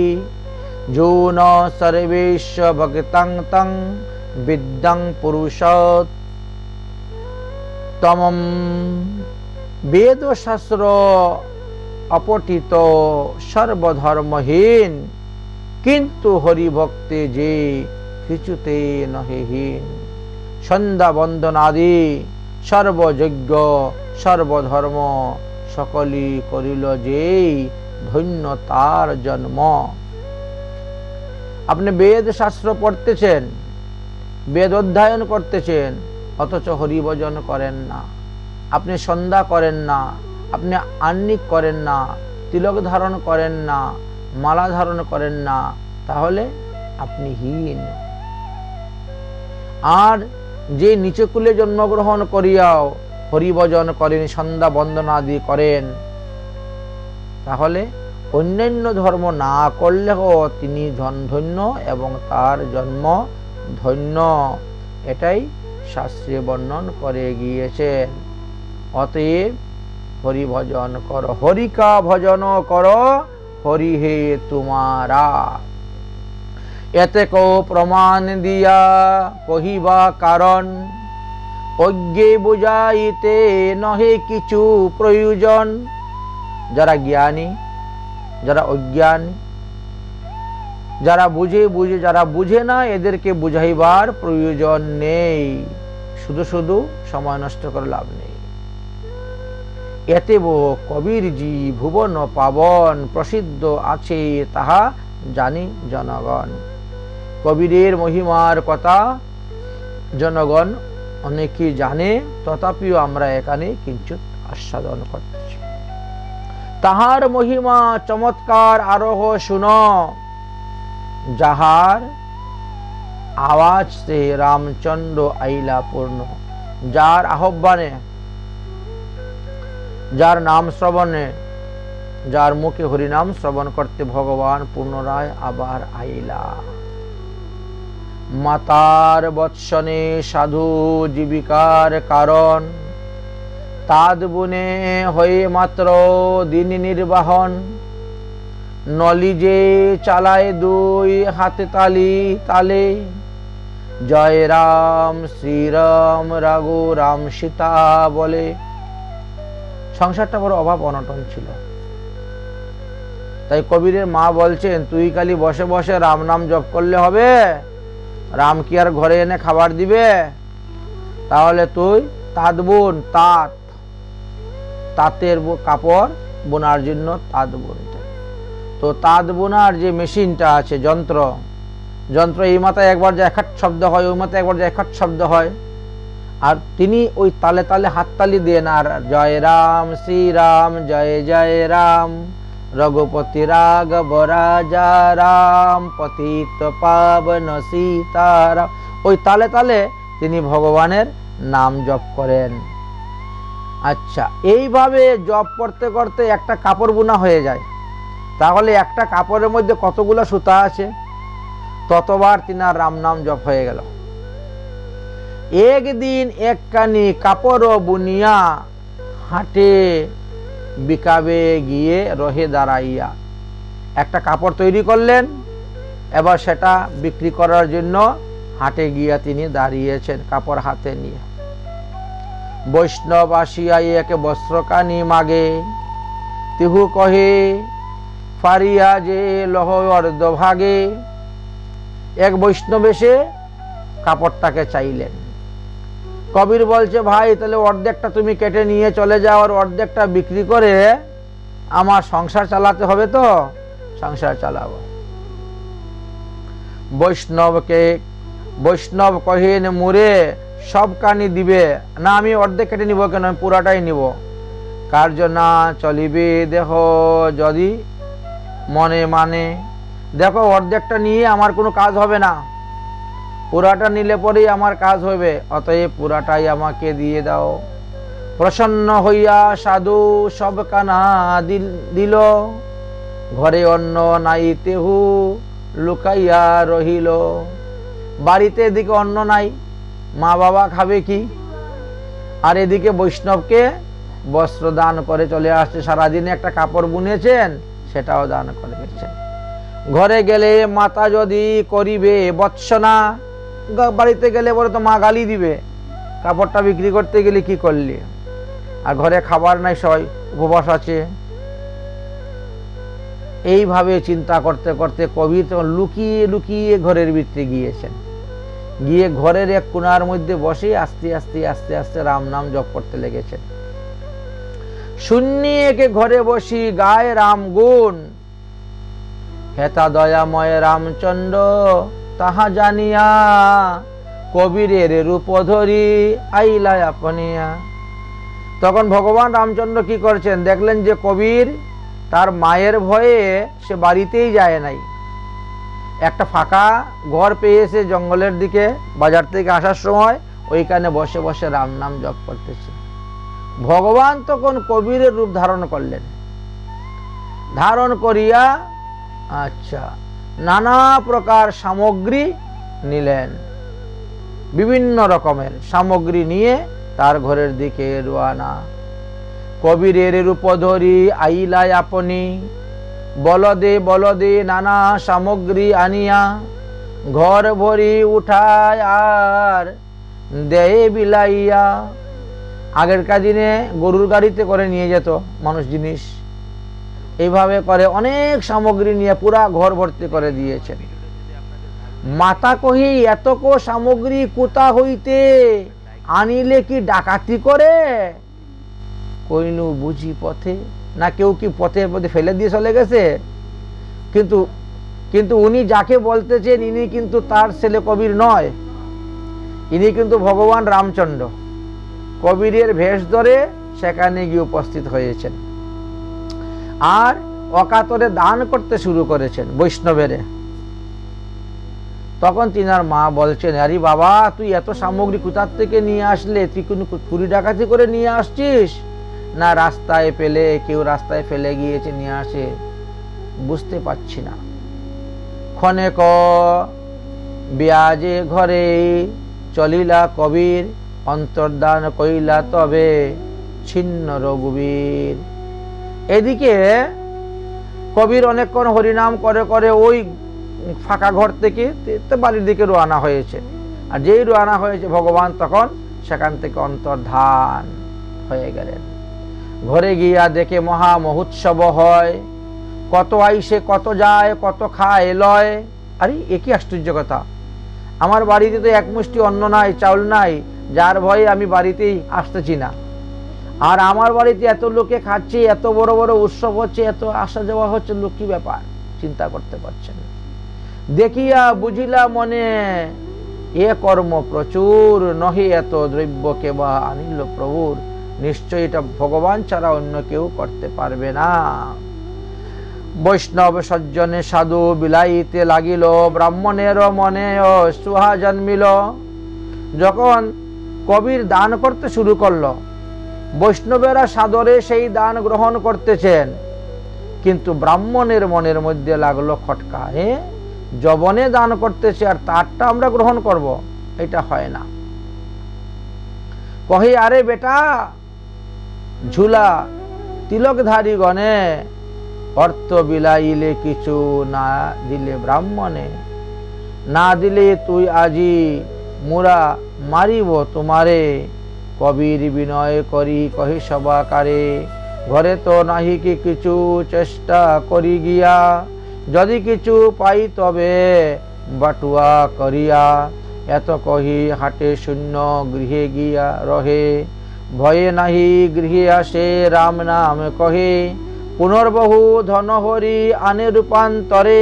যো ন সর্বেশ্ব ভক্তাং তং বিদ্যাং পুরুষোত্তমম। বেদ শাস্ত্র অপঠিত সর্বধর্মহীন, কিন্তু হরিভক্তে যে কিছুতে নহে হীন। সন্ধ্যা বন্দনাদি সর্বযজ্ঞ সর্বধর্ম সকলই করিল যেই, ধন্য তার জন্ম। আপনি বেদ শাস্ত্র পড়তেছেন, বেদ অধ্যয়ন করতেছেন, অথচ হরিভজন করেন না। আপনি সন্ধ্যা করেন না, আপনি আহ্নিক করেন না, তিলক ধারণ করেন না, মালা ধারণ করেন না, তাহলে আপনি হীন। আর যে নিচে কুলে জন্মগ্রহণ করিয়াও হরিভজন করেন, সন্ধ্যা বন্দনাদি করেন, তাহলে অন্যান্য ধর্ম না করলেও তিনি ধন্য এবং তার জন্ম ধন্য, এটাই শাস্ত্রে বর্ণন করে গিয়েছেন। অতএব হরিভজন কর, হরিকা ভজন কর, হরি হে তুমারা। এতে কো প্রমাণ দিয়া কহিবা কারণ, অজ্ঞে বুঝাইতে নহে কিছু প্রয়োজন। যারা জ্ঞানী, যারা অজ্ঞান, যারা বুঝে, যারা বুঝে না, এদেরকে বুঝাইবার প্রয়োজন নেই। শুধু শুধু সময় নষ্ট করে লাভ নেই। এতে কবির জি ভুবন পাবন, প্রসিদ্ধ আছে তাহা জানি জনগণ। কবিরের মহিমার কথা জনগণ অনেকেই জানে, তথাপিও আমরা এখানে কিঞ্চিৎ আস্বাদন করতেছি। তাহার মহিমা চমৎকার আরোহ শুন, যাহার আওয়াজ সে রামচন্দ্র আইলা পূর্ণ। যার আহ্বানে, যার নাম শ্রবণে, যার মুখে হরিনাম শ্রবণ করতে ভগবান পুনরায় আবার আইলা। মাতার বৎসনে সাধু জীবিকার কারণ, তাদ বুনে হয়ে মাত্র দিন নির্বাহন। নলিজে চালায় দুই হাতে তালি তালে, জয় রাম শ্রীরাম রাঘু রাম সীতা বলে। সংসারটা বড় অভাব অনটন ছিল, তাই কবিরের মা বলছেন, তুই খালি বসে বসে রাম নাম জপ করলে হবে? রাম কি আর ঘরে এনে খাবার দিবে? তাহলে তুই তাঁত বুন, তাঁতের কাপড় বোনার জন্য তাঁত বুনতে। তো তাঁত বোনার যে মেশিনটা আছে, যন্ত্র, এই মাথায় একবার যে একাট শব্দ হয়, ওই মাথায় একবার যে একাট শব্দ হয়, আর তিনি ওই তালে তালে হাততালি দেন, আর জয় রাম শ্রীরাম জয় জয় রাম, রঘুপতি রাঘব রাজা রাম, পতিত পাবন সীতারাম। ওই তালে তালে তিনি ভগবানের নাম জপ করেন। আচ্ছা, এইভাবে জপ করতে করতে একটা কাপড় বোনা হয়ে যায়। তাহলে একটা কাপড়ের মধ্যে কতগুলো সুতা আছে, ততবার তিনার রাম নাম জপ হয়ে গেল। একদিন একখানি কাপড় বুনিয়া হাটে বিকাবে গিয়ে রহে দাঁড়াইয়া একটা কাপড় তৈরি করলেন, এবার সেটা বিক্রি করার জন্য হাটে গিয়া তিনি দাঁড়িয়েছেন কাপড় হাতে নিয়ে। বৈষ্ণব আসিয়া একে বস্ত্রকানি মাগে, তিহু কহে ফারিয়া যে লহ অর্ধ ভাগে। এক বৈষ্ণব এসে কাপড়টাকে চাইলেন। কবির বলছে, ভাই তাহলে অর্ধেকটা তুমি কেটে নিয়ে চলে যাও, আর অর্ধেকটা বিক্রি করে আমার সংসার চালাতে হবে, তো সংসার চালাবো। বৈষ্ণব কহেন, মুরে সব কানি দিবে না, আমি অর্ধেক কেটে নিব কেন, আমি পুরাটাই নিব। কার্য না চলিবে দেহ যদি মনে মানে। দেখো অর্ধেকটা নিয়ে আমার কোনো কাজ হবে না, পুরাটা নিলে পরেই আমার কাজ হবে, অতএব পুরাটাই আমাকে দিয়ে দাও। প্রসন্ন হইয়া সাধু সব কানা দিল, ঘরে অন্ন নাই তেহু লুকাইয়া রহিল। বাড়িতে এদিকে অন্ন নাই, মা বাবা খাবে কি, আর এদিকে বৈষ্ণবকে বস্ত্র দান করে চলে আসছে। সারাদিনে একটা কাপড় বুনেছেন, সেটাও দান করে দিচ্ছেন। ঘরে গেলে মাতা যদি করিবে বৎসনা, বাড়িতে গেলে বলে তো মা গালি দিবে, কাপড়টা বিক্রি করতে গেলে কি করলি, আর ঘরে খাবার নাই, সবাই উপবাস আছে। এইভাবে চিন্তা করতে করতে কবি তখন লুকিয়ে লুকিয়ে ঘরের ভিতরে গিয়েছেন। গিয়ে ঘরের এক কোণার মধ্যে বসে আস্তে আস্তে আস্তে আস্তে রাম নাম জপ করতে লেগেছেন। শূন্যে একে ঘরে বসি গায়ে রাম গুণ, হেতা দয়াময় রামচন্দ্র তাহা জানিয়া, কবিরের রূপ ধরি আইলা আপনিয়া। তখন ভগবান রামচন্দ্র কি করছেন দেখলেন যে কবির তার মায়ের ভয়ে সে বাড়িতেই যায় নাই, একটা ফাঁকা ঘর পেয়েছে জঙ্গলের দিকে, বাজার থেকে আসার সময় ওইখানে বসে বসে রাম নাম জপ করতেছে। ভগবান তখন কবিরের রূপ ধারণ করলেন, ধারণ করিয়া নানা প্রকার সামগ্রী নিলেন, বিভিন্ন রকমের সামগ্রী নিয়ে তার ঘরের দিকে রওনা। কবিরের রূপ ধরি আইলাই আপনি, বলদে বলদে নানা সামগ্রী আনিয়া, ঘর ভরি উঠায় আর দেয় বিলাইয়া। আগেরকার দিনে গরুর গাড়িতে করে নিয়ে যেত মানুষ জিনিস, এইভাবে করে অনেক সামগ্রী নিয়ে পুরা ঘর ভর্তি করে দিয়েছেন। মাতা কহি এতক সামগ্রী কোথা হইতে আনিলে কি ডাকাতি করে, কইনু বুঝি পথে, না কেউ কি পথের মধ্যে ফেলে দিয়ে চলে গেছে। কিন্তু উনি যাকে বলতেছেন ইনি কিন্তু তার ছেলে কবির নয়, ইনি কিন্তু ভগবান রামচন্দ্র। কবিরের ভেষ ধরে সেখানে গিয়ে উপস্থিত হয়েছেন, আর অকাতরে দান করতে শুরু করেছেন বৈষ্ণবের। তখন তিনার মা বলছেন, আরে বাবা তুই এত সামগ্রী কোথার থেকে নিয়ে আসলে, তুই কোনো চুরি ডাকাতি করে নিয়ে আসছিস না রাস্তায় পেলে, কেউ রাস্তায় ফেলে গিয়েছে নিয়ে আসে, বুঝতে পারছি না। ক্ষণেক বিয়াজে ঘরে চলিলা কবির, অন্তর্দান কইলা তবে ছিন্ন রঘুবীর। এদিকে কবির অনেকক্ষণ হরিনাম করে করে ওই ফাঁকা ঘর থেকে বাড়ির দিকে রওনা হয়েছে, আর যেই রওনা হয়েছে ভগবান তখন সেখান থেকে অন্তর্ধান হয়ে গেলেন। ঘরে গিয়া দেখে মহা মহোৎসব হয়, কত আইসে কত যায়, কত খায় লয়। আরে একই আশ্চর্য কথা, আমার বাড়িতে তো এক মুষ্টি অন্ন নাই, চাউল নাই, যার ভয়ে আমি বাড়িতেই আসতেছি না, আর আমার বাড়িতে এত লোকে খাচ্ছে, এত বড় বড় উৎসব হচ্ছে, এত আসা যাওয়া হচ্ছে, লোক কি ব্যাপার চিন্তা করতে পারছেন। দেখিয়া বুঝিলা মনে এ কর্ম প্রচুর, নহে এত দ্রব্য কেবা আনিল প্রভুর। নিশ্চয় এটা ভগবান ছাড়া অন্য কেউ করতে পারবে না। বৈষ্ণব সজ্জনে সাধু বিলাইতে লাগিল, ব্রাহ্মণের মনে সুহা জন্মিল। যখন কবির দান করতে শুরু করলো, বৈষ্ণবেরা সাদরে সেই দান গ্রহণ করতেছেন, কিন্তু ব্রাহ্মণের মনের মধ্যে লাগলো খটকা, যবনে দান করতেছে আর তারটা আমরা গ্রহণ করব, এটা হয় না। কহে আরে বেটা ঝুলা তিলকধারী গণে, অর্থ বিলাইলে কিছু না দিলে ব্রাহ্মণে। না দিলে তুই আজি মোরা মারিব তোমারে। কবির বিনয় করি কহি সবাকারে, ঘরে তো নাহি কি কিছু চেষ্টা করি গিয়া, যদি কিছু পাই তবে বাটুয়া করিয়া। এত কহি হাটে শূন্য গৃহে গিয়া রহে, ভয়ে নাহি গৃহে আসে রাম নাম কহে। পুনর্বহু ধন হরি আনে রূপান্তরে,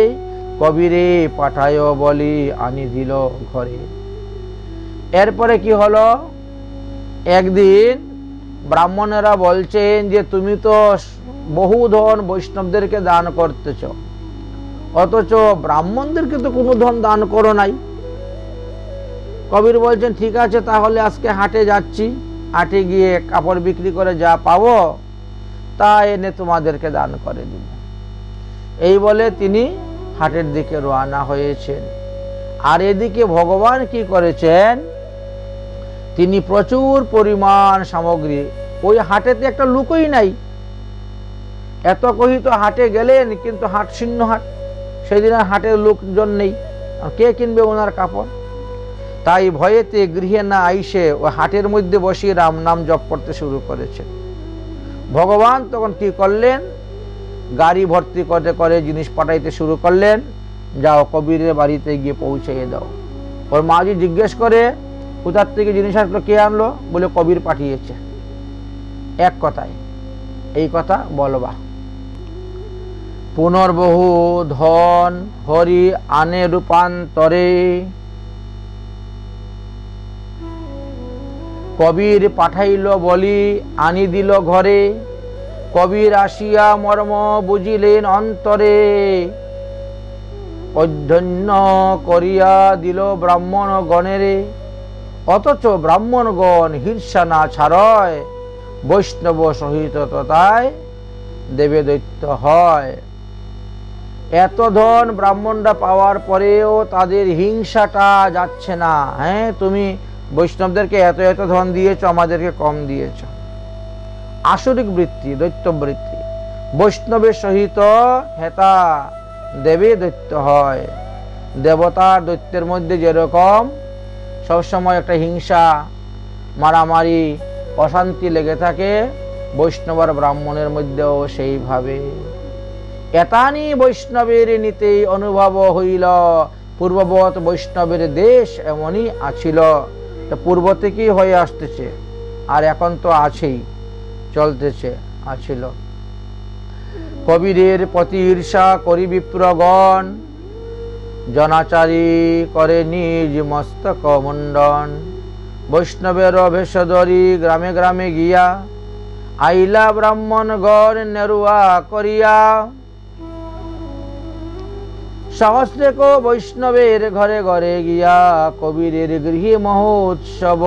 কবিরে পাঠায় বলি আনি দিল ঘরে। এরপরে কি হলো, একদিন ব্রাহ্মণেরা বলছেন যে তুমি তো বহু ধন বৈষ্ণবদেরকে দান করতেছ, অথচ ব্রাহ্মণদেরকে তো কোনো ধন দান করো নাই। কবির বলছেন ঠিক আছে, তাহলে আজকে হাটে যাচ্ছি, হাটে গিয়ে কাপড় বিক্রি করে যা পাবো তা এনে তোমাদেরকে দান করে দিব। এই বলে তিনি হাটের দিকে রওনা হয়েছেন। আর এদিকে ভগবান কি করেছেন, তিনি প্রচুর পরিমাণ সামগ্রী, ওই হাটেতে একটা লুকই নাই। এত কহি তো হাটে গেলেন, কিন্তু হাট শূন্য হাট, সেদিন আর হাটের লোকজন নেই, কে কিনবে ওনার কাপড়। তাই ভয়েতে গৃহে না আইসে ওই হাটের মধ্যে বসিয়ে রাম নাম জপ করতে শুরু করেছে। ভগবান তখন কি করলেন, গাড়ি ভর্তি করতে করে জিনিস পাঠাইতে শুরু করলেন, যাও কবিরের বাড়িতে গিয়ে পৌঁছিয়ে দাও। ওর মাঝি জিজ্ঞেস করে কোথার থেকে জিনিস আসলো, কে আনলো, বলে কবির পাঠিয়েছে। এক কথায় এই কথা বলবা। পুনর্বহু ধন হরি আনে রূপান্তরে, কবির পাঠাইল বলি আনি দিল ঘরে। কবির আসিয়া মর্ম বুঝিলেন অন্তরে, অধ্যন্য করিয়া দিল ব্রাহ্মণ গণেরে। অথচ ব্রাহ্মণগণ হিংসা না ছাড়য়, বৈষ্ণব সহিত তথায় দেবে দৈত্য হয়। এত ধন ব্রাহ্মণরা পাওয়ার পরেও তাদের হিংসাটা যাচ্ছে না। হ্যাঁ, তুমি বৈষ্ণবদেরকে এত এত ধন দিয়েছ, আমাদেরকে কম দিয়েছ। আসরিক বৃত্তি, দৈত্য বৃত্তি। বৈষ্ণবের সহিত হেতা দেবে দৈত্য হয়। দেবতার দৈত্যের মধ্যে যেরকম সবসময় একটা হিংসা, মারামারি, অশান্তি লেগে থাকে, বৈষ্ণব আর ব্রাহ্মণের মধ্যেও সেইভাবে। এতানি বৈষ্ণবের নীতে অনুভব হইল, পূর্ববৎ বৈষ্ণবের দেশ এমনই আছিল। পূর্ব থেকেই হয়ে আসতেছে, আর এখন তো আছেই, চলতেছে, আছিল। কবিরের প্রতি ঈর্ষা করি বিপ্রগণ, জনাচারী করে নিজ মস্তক মুণ্ডন। বৈষ্ণবের ভেষধরি গ্রামে গ্রামে গিয়া, আইলা ব্রাহ্মণগণ নেরুয়া করিয়া। সহস্রেক বৈষ্ণবের ঘরে ঘরে গিয়া, কবিরের গৃহে মহোৎসব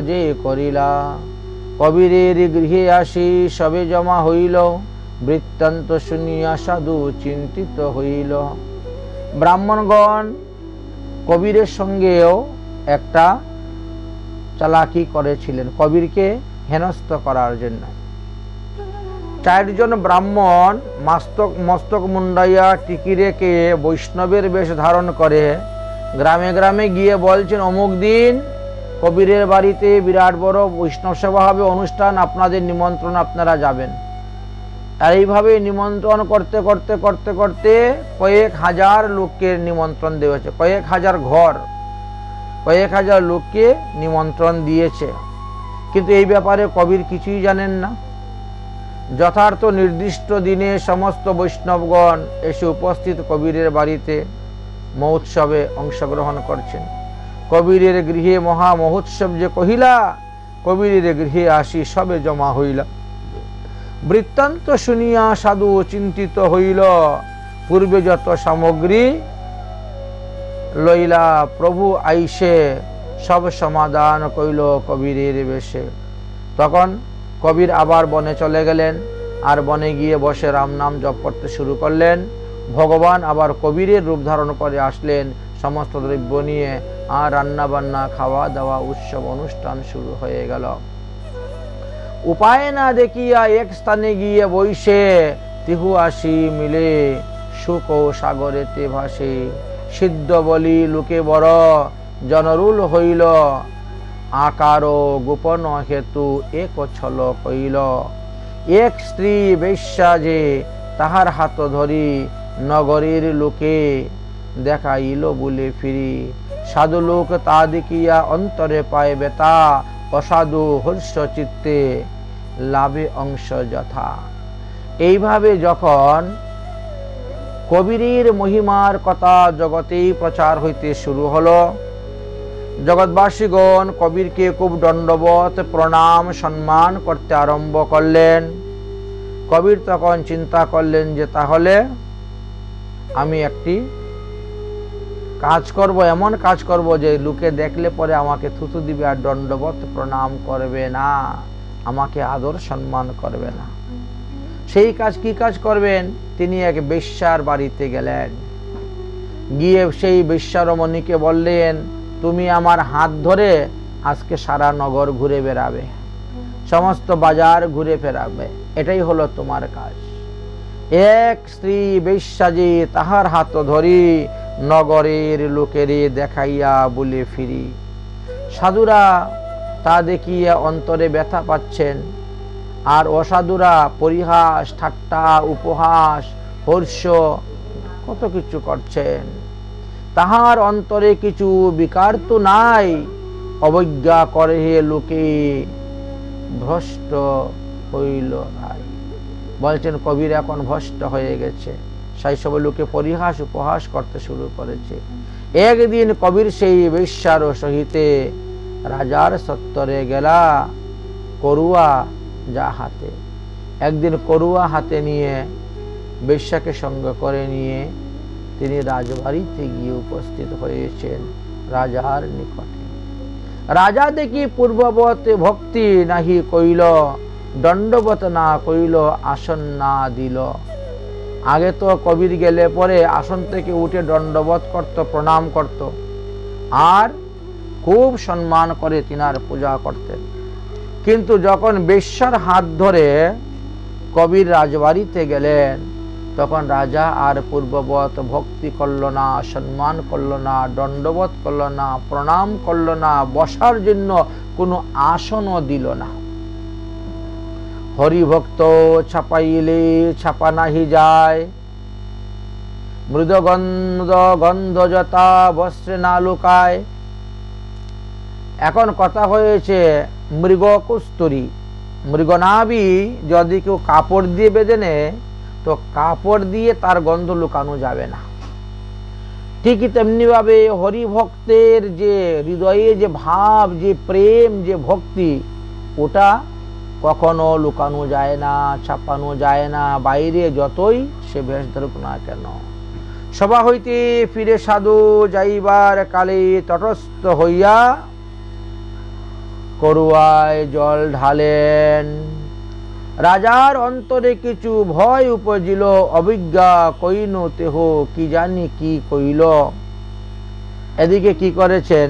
যে করিলা। কবিরের গৃহে আসি সবে জমা হইল, বৃত্তান্ত শুনিয়া সাধু চিন্তিত হইল। ব্রাহ্মণগণ কবিরের সঙ্গেও একটা চালাকি করেছিলেন কবিরকে হেনস্থ করার জন্য। 4 জন ব্রাহ্মণ মস্তক মুন্ডাইয়া টিকি রেখে বৈষ্ণবের বেশ ধারণ করে গ্রামে গ্রামে গিয়ে বলছেন, অমুক দিন কবিরের বাড়িতে বিরাট বড় বৈষ্ণব সভা হবে, অনুষ্ঠান, আপনাদের নিমন্ত্রণ, আপনারা যাবেন। আর এইভাবে নিমন্ত্রণ করতে করতে করতে করতে কয়েক হাজার লোককে নিমন্ত্রণ দিয়েছে, কয়েক হাজার ঘর, কয়েক হাজার লোককে নিমন্ত্রণ দিয়েছে। কিন্তু এই ব্যাপারে কবির কিছুই জানেন না। যথার্থ নির্দিষ্ট দিনে সমস্ত বৈষ্ণবগণ এসে উপস্থিত কবিরের বাড়িতে মহোৎসবে অংশগ্রহণ করছেন। কবিরের গৃহে মহা মহোৎসব যে কহিলা, কবিরের গৃহে আসি সবে জমা হইলা। বৃত্তান্ত শুনিয়া সাধু চিন্তিত হইল, পূর্বে যত সামগ্রী লইলা, প্রভু আইসে সব সমাধান কইল কবিরের বেশে। তখন কবির আবার বনে চলে গেলেন, আর বনে গিয়ে বসে রাম নাম জপ করতে শুরু করলেন। ভগবান আবার কবিরের রূপ ধারণ করে আসলেন সমস্ত দ্রব্য নিয়ে, আর রান্না বান্না, খাওয়া দাওয়া, উৎসব অনুষ্ঠান শুরু হয়ে গেল। উপায় না দেখিয়া এক স্থানে গিয়ে বইসে, তিহু আসি মিলে সুখ ও সাগরেতে ভাসে। সিদ্ধ বলি লোকে বড় জনরুল হইল আকার গোপন হেতু এক ছল কইল এক স্ত্রী বেশ্যা যে তাহার হাত ধরি নগরীর লোকে দেখাইল বলে ফিরি সাধু লোক তা দেখিয়া অন্তরে পায় বেতা অসাধু হর্ষ চিত্তে লাভে অংশ যথা। এইভাবে যখন কবিরের মহিমার কথা জগতেই প্রচার হইতে শুরু হলো, জগৎবাসীগণ কবিরকে খুব দণ্ডবত প্রণাম সম্মান করতে আরম্ভ করলেন। কবির তখন চিন্তা করলেন যে তাহলে আমি একটি কাজ করব, এমন কাজ করব যে লোকে দেখলে পরে আমাকে থুতু দিবে আর দণ্ডবত প্রণাম করবে না, আমাকে আদর সম্মান করবে না। সেই কাজ কি কাজ করবেন? তিনি এক বেশ্যার বাড়িতে গেলেন, গিয়ে সেই বেশ্যারমণীকে বললেন, তুমি আমার হাত ধরে আজকে সারা নগর ঘুরে বেড়াবে, সমস্ত বাজার ঘুরে ফেরাবে, এটাই হলো তোমার কাজ। এক স্ত্রী বেশ্যা যে তাহার হাত ধরি নগরের লোকেরে দেখাইয়া বলে ফিরি। সাধুরা তা দেখিয়া অন্তরে ব্যথা পাচ্ছেন, আর অসাধুরা পরিহাস ঠাট্টা উপহাস হর্ষ কত কিছু করছেন। তাহার অন্তরে কিছু বিকার তো নাই, অবজ্ঞা করে লোকে ভ্রষ্ট হইল ভাই। বলছেন কবির এখন ভ্রষ্ট হয়ে গেছে, সেই সব লোকে পরিহাস উপহাস করতে শুরু করেছে। একদিন কবির সেই বেশ্যার সহিতে রাজার সত্তরে গেলা করুয়া যা হাতে। একদিন করুয়া হাতে নিয়ে বেশ্যাকে সঙ্গে করে নিয়ে তিনি রাজবাড়িতে গিয়ে উপস্থিত হয়েছেন রাজার নিকটে। রাজা দেখি পূর্ববত ভক্তি নাহি কইল, দণ্ডবত না কইল, আসন না দিল। আগে তো কবির গেলে পরে আসন থেকে উঠে দণ্ডবত করত, প্রণাম করত, আর খুব সম্মান করে তিনার পূজা করতেন। কিন্তু যখন বেশ্যার হাত ধরে কবির রাজবাড়িতে গেলেন, তখন রাজা আর পূর্ববত ভক্তি করল না, সম্মান করল না, দণ্ডবত করল না, প্রণাম করল না, বসার জন্য কোনো আসনও দিল না। হরিভক্ত ছাপাইলে ছাপা নাহি যায়, মৃদগন্ধ গন্ধ যথা বস্ত্রে না লুকায়। এখন কথা হয়েছে মৃগ কস্তুরী, মৃগনাভি যদি কেউ কাপড় দিয়ে বেঁধে নেয় তো কাপড় দিয়ে তার গন্ধ লুকানো যাবে না। ঠিকই তেমনি ভাবে হরিভক্তের যে হৃদয়ে যে ভাব, যে প্রেম, যে ভক্তি, ওটা কখনো লুকানো যায় না, ছাপানো যায় না। বাইরে যতই সে বেশ ধরুক না কেন। সভা হইতে ফিরে সাধু যাইবার কালে তটস্থ হইয়া করুয়ায় জল ঢালেন। রাজার অন্তরে কিছু ভয় উপজিল, অভিজ্ঞা কইনু তেহ কি জানি কি কইল। এদিকে কি করেছেন,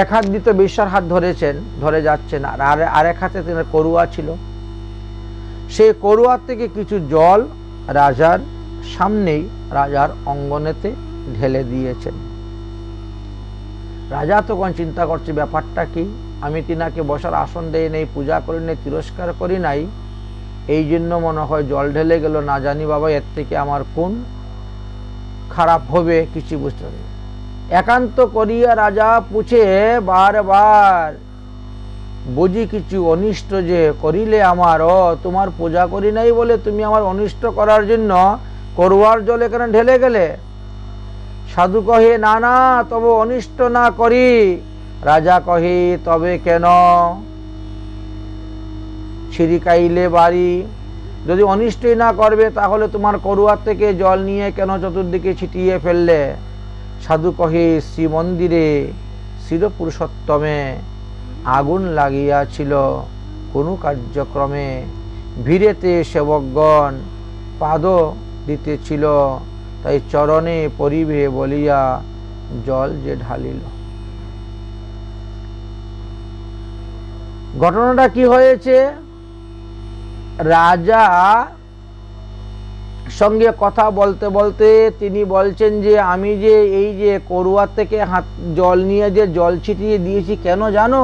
এক হাত দিতে বেশ্যার হাত ধরেছেন, ধরে যাচ্ছেন, আর আরেক হাতে তিনার করুয়া ছিল। সেই করুয়ার থেকে কিছু জল রাজার সামনেই রাজার অঙ্গনেতে ঢেলে দিয়েছেন। রাজা তখন চিন্তা করছে ব্যাপারটা কি, আমি তিনাকে বসার আসন দেই নাই, পূজা করি নাই, তিরস্কার করি নাই, এই জন্য মনে হয় জল ঢেলে গেল। না জানি বাবা এর থেকে আমার কোন খারাপ হবে, কিছু বুঝতে পারি। একান্ত করিয়া রাজা পুছে বারবার, বুঝি কিছু অনিষ্ট যে করিলে আমার? ও তোমার পূজা করি নাই বলে তুমি আমার অনিষ্ট করার জন্য করুয়ার জল এখানে ঢেলে গেলে? সাধু কহে, না না, তবে অনিষ্ট না করি। রাজা কহে, তবে কেন? ছিড়িকাইলে বাড়ি, যদি অনিষ্টই না করবে তাহলে তোমার করুয়ার থেকে জল নিয়ে কেন চতুর্দিকে ছিটিয়ে ফেললে? সাধু কহে, শ্রীমন্দিরে শিরপুরুষোত্তমে আগুন লাগিয়াছিল কোনো কার্যক্রমে, ভিড়েতে সেবকগণ পাদ দিতেছিল, তাই চরণে পরিবে বলিয়া জল যে ঢালিল। ঘটনাটা কি হয়েছে? রাজা সঙ্গে কথা বলতে বলতে তিনি বলছেন যে আমি যে এই যে করুয়া থেকে হাত জল নিয়ে যে জল ছিটিয়ে দিয়েছি কেন জানো?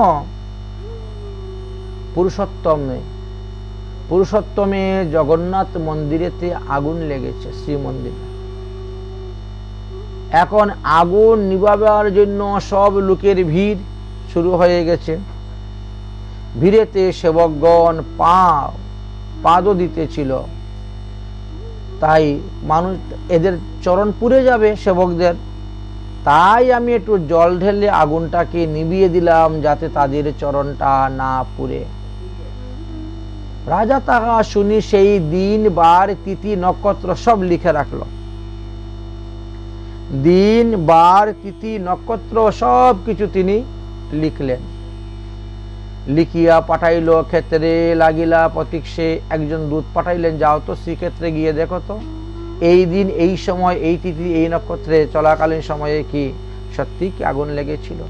পুরুষোত্তমে জগন্নাথ মন্দিরেতে আগুন লেগেছে, শ্রীমন্দিরে। এখন আগুন নিভাবার জন্য সব লোকের ভিড় শুরু হয়ে গেছে। ভিড়েতে সেবকগণ পাদও দিতেছিল, তাই মানুষ এদের চরণ পুড়ে যাবে সেবকদের, তাই আমি একটু জল ঢেলে আগুনটাকে নিভিয়ে দিলাম যাতে তাদের চরণটা না পুড়ে। রাজা তাহা শুনি সেই দিন বার তিথি নক্ষত্র সব লিখে রাখলো। দিন বার তিথি নক্ষত্র সব কিছু তিনি লিখলেন। লিখিয়া পাঠাইল ক্ষেত্রে লাগিলা প্রতীক। সে একজন দূত পাঠাইলেন, যাও তো শ্রীক্ষেত্রে গিয়ে দেখো তো এই দিন এই সময় এই তিথি এই নক্ষত্রে চলাকালীন সময়ে কি সত্যি কি আগুন লেগেছিল।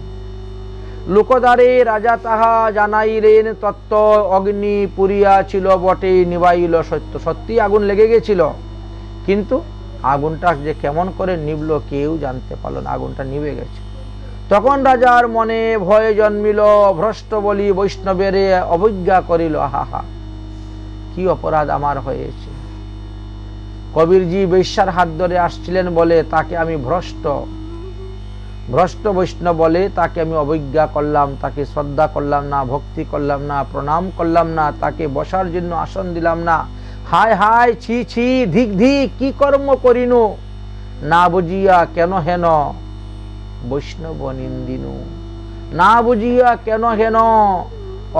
লোকদ্বারে রাজা তাহা জানাইলেন তত্ত্ব। অগ্নি পুরিয়া ছিল বটে, নিবাইল সত্য। সত্যি আগুন লেগে গেছিল, কিন্তু আগুনটা যে কেমন করে নিভলো কেউ জানতে পারল না, আগুনটা নিভে গেছে। তখন রাজার মনে ভয় জন্মিল, ভ্রষ্ট বলি বৈষ্ণবের অবজ্ঞা করিল। হাহা, কি অপরাধ আমার হয়েছে। কবিরজি বেশ্যার হাত ধরে আসছিলেন বলে তাকে আমি ভ্রষ্ট বৈষ্ণব বলে তাকে আমি অবজ্ঞা করলাম, তাকে শ্রদ্ধা করলাম না, ভক্তি করলাম না, প্রণাম করলাম না, তাকে বসার জন্য আসন দিলাম না। হায় হায়, ছি ছি, ধিক ধিক, কি কর্ম করিনু, না বুঝিয়া কেন হেন বৈষ্ণব নিন্দিনু। না বুঝিয়া কেন হেন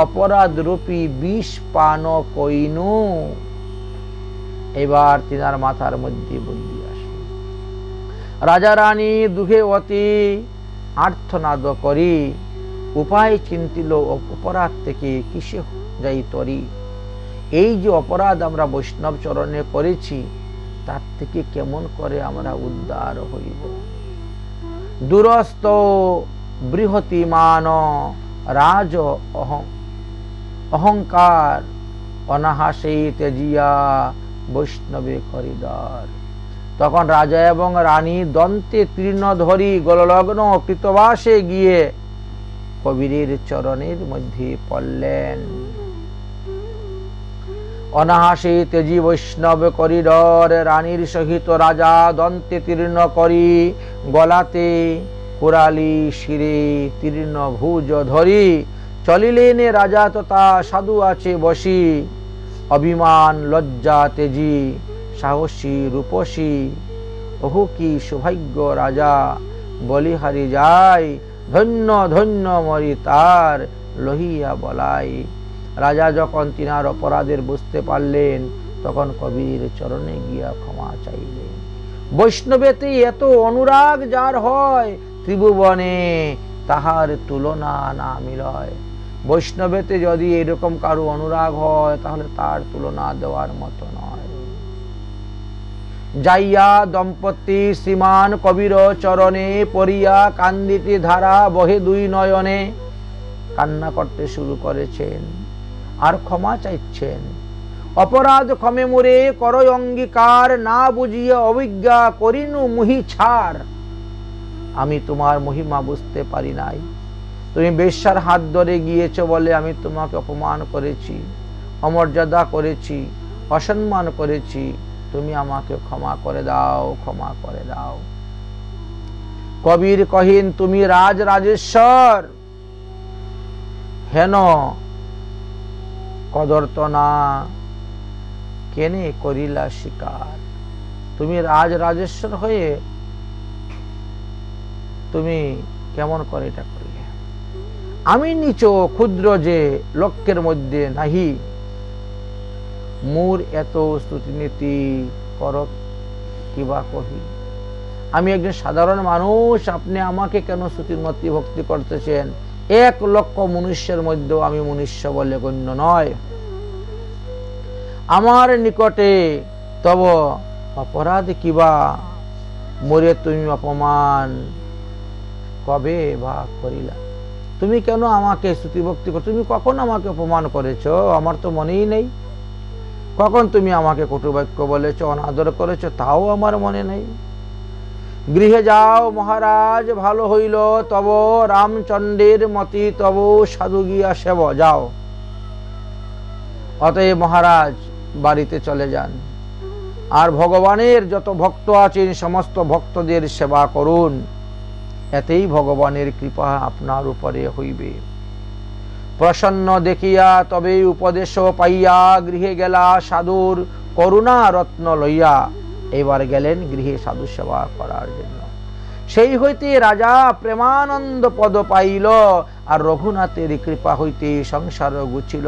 অপরাধ রূপী বিষ পান কইনু। এবার তিনার মাথার মধ্যে বুদ্ধি আসে। রাজা রানী দুঃখে অতি আর্তনাদ করি উপায় চিন্তিল, অপরাধ থেকে কিসে যাই তরি। এই যে অপরাধ আমরা বৈষ্ণব চরণে করেছি তার থেকে কেমন করে আমরা উদ্ধার হইব। দুরস্ত বৃহতিমান রাজ অহংকার অনাহাসে তেজিয়া বৈষ্ণবে করিদার। তখন রাজা এবং রানী দন্তে তৃণ ধরি গললগ্ন কৃতবাসে গিয়ে কবিরের চরণের মধ্যে পড়লেন। অনাহাসে তেজি বৈষ্ণব করিডর। রানীর সহিত রাজা দন্তে তীর্ণ করি গলাতে কোরালি শিরে তীর্ণ ভুজ ধরি। চলিলেন রাজা তথা সাধু আছে বসি। অভিমান লজ্জা তেজি সাহসী রূপসী। ওহু কি সৌভাগ্য রাজা বলিহারি যায়। ধন্য ধন্য মরি তার লহিয়া বলাই। রাজা যখন তিনার অপরাধের বুঝতে পারলেন তখন কবির চরণে গিয়া ক্ষমা চাইলেন। বৈষ্ণবেতে এত অনুরাগ যার হয় ত্রিভুবনে তাহার তুলনা না মিলয়। বৈষ্ণবেতে যদি এরকম কারো অনুরাগ হয় তাহলে তার তুলনা দেওয়ার মতো নয়। যাইয়া দম্পতি শ্রীমান কবির চরণে পড়িয়া কান্দিতে ধারা বহে দুই নয়নে। কান্না করতে শুরু করেছেন আর ক্ষমা চাইছেন। অপরাধ ক্ষমে মোরে করয় অঙ্গীকার। না বুঝিয়া অবজ্ঞা করিনু মুহি ছাড়। আমি তোমার মহিমা বুঝতে পারি নাই। তুমি বেশ্যার হাত ধরে গিয়েছ বলে আমি তোমাকে অপমান করেছি, অমর্যাদা করেছি, অসম্মান করেছি। তুমি আমাকে ক্ষমা করে দাও, ক্ষমা করে দাও। কবির কহিন তুমি রাজেশ্বর হেন কদর্তনা কেনে করিলা শিকার। তুমি রাজেশ্বর হয়ে তুমি কেমন করে এটা করলে। আমি নিচ ক্ষুদ্র যে লক্ষ্যের মধ্যে নাহি। মোর এত স্তুতিনীতি কর কিবা কহি। আমি একজন সাধারণ মানুষ, আপনি আমাকে কেন স্তুতিমতি ভক্তি করতেছেন। 1 লক্ষ মনুষ্যের মধ্যেও আমি মনুষ্য বলে গণ্য নয়। আমার নিকটে তব অপরাধ কিবা মোরে তুমি অপমান কবে বা করিলা। তুমি কেন আমাকে স্তুতি ভক্তি কর, তুমি কখন আমাকে অপমান করেছ আমার তো মনেই নেই। কখন তুমি আমাকে কটুবাক্য বলেছ, অনাদর করেছ, তাও আমার মনে নেই। গৃহে যাও মহারাজ, ভালো হইল তব রামচন্দ্রের মতি তব সাধু গিয়া সেব। যাও। অতএব মহারাজ বাড়িতে চলে যান, আর ভগবানের যত ভক্ত আছেন সমস্ত ভক্তদের সেবা করুন, এতেই ভগবানের কৃপা আপনার উপরে হইবে। প্রসন্ন দেখিয়া তবে উপদেশ পাইয়া গৃহে গেলা সাধুর করুণা রত্ন লইয়া। এবার গেলেন গৃহে সাধু সেবা করার জন্য। সেই হইতে রাজা প্রেমানন্দ পদ পাইল, আর রঘুনাথের কৃপা হইতে সংসার গুছিল।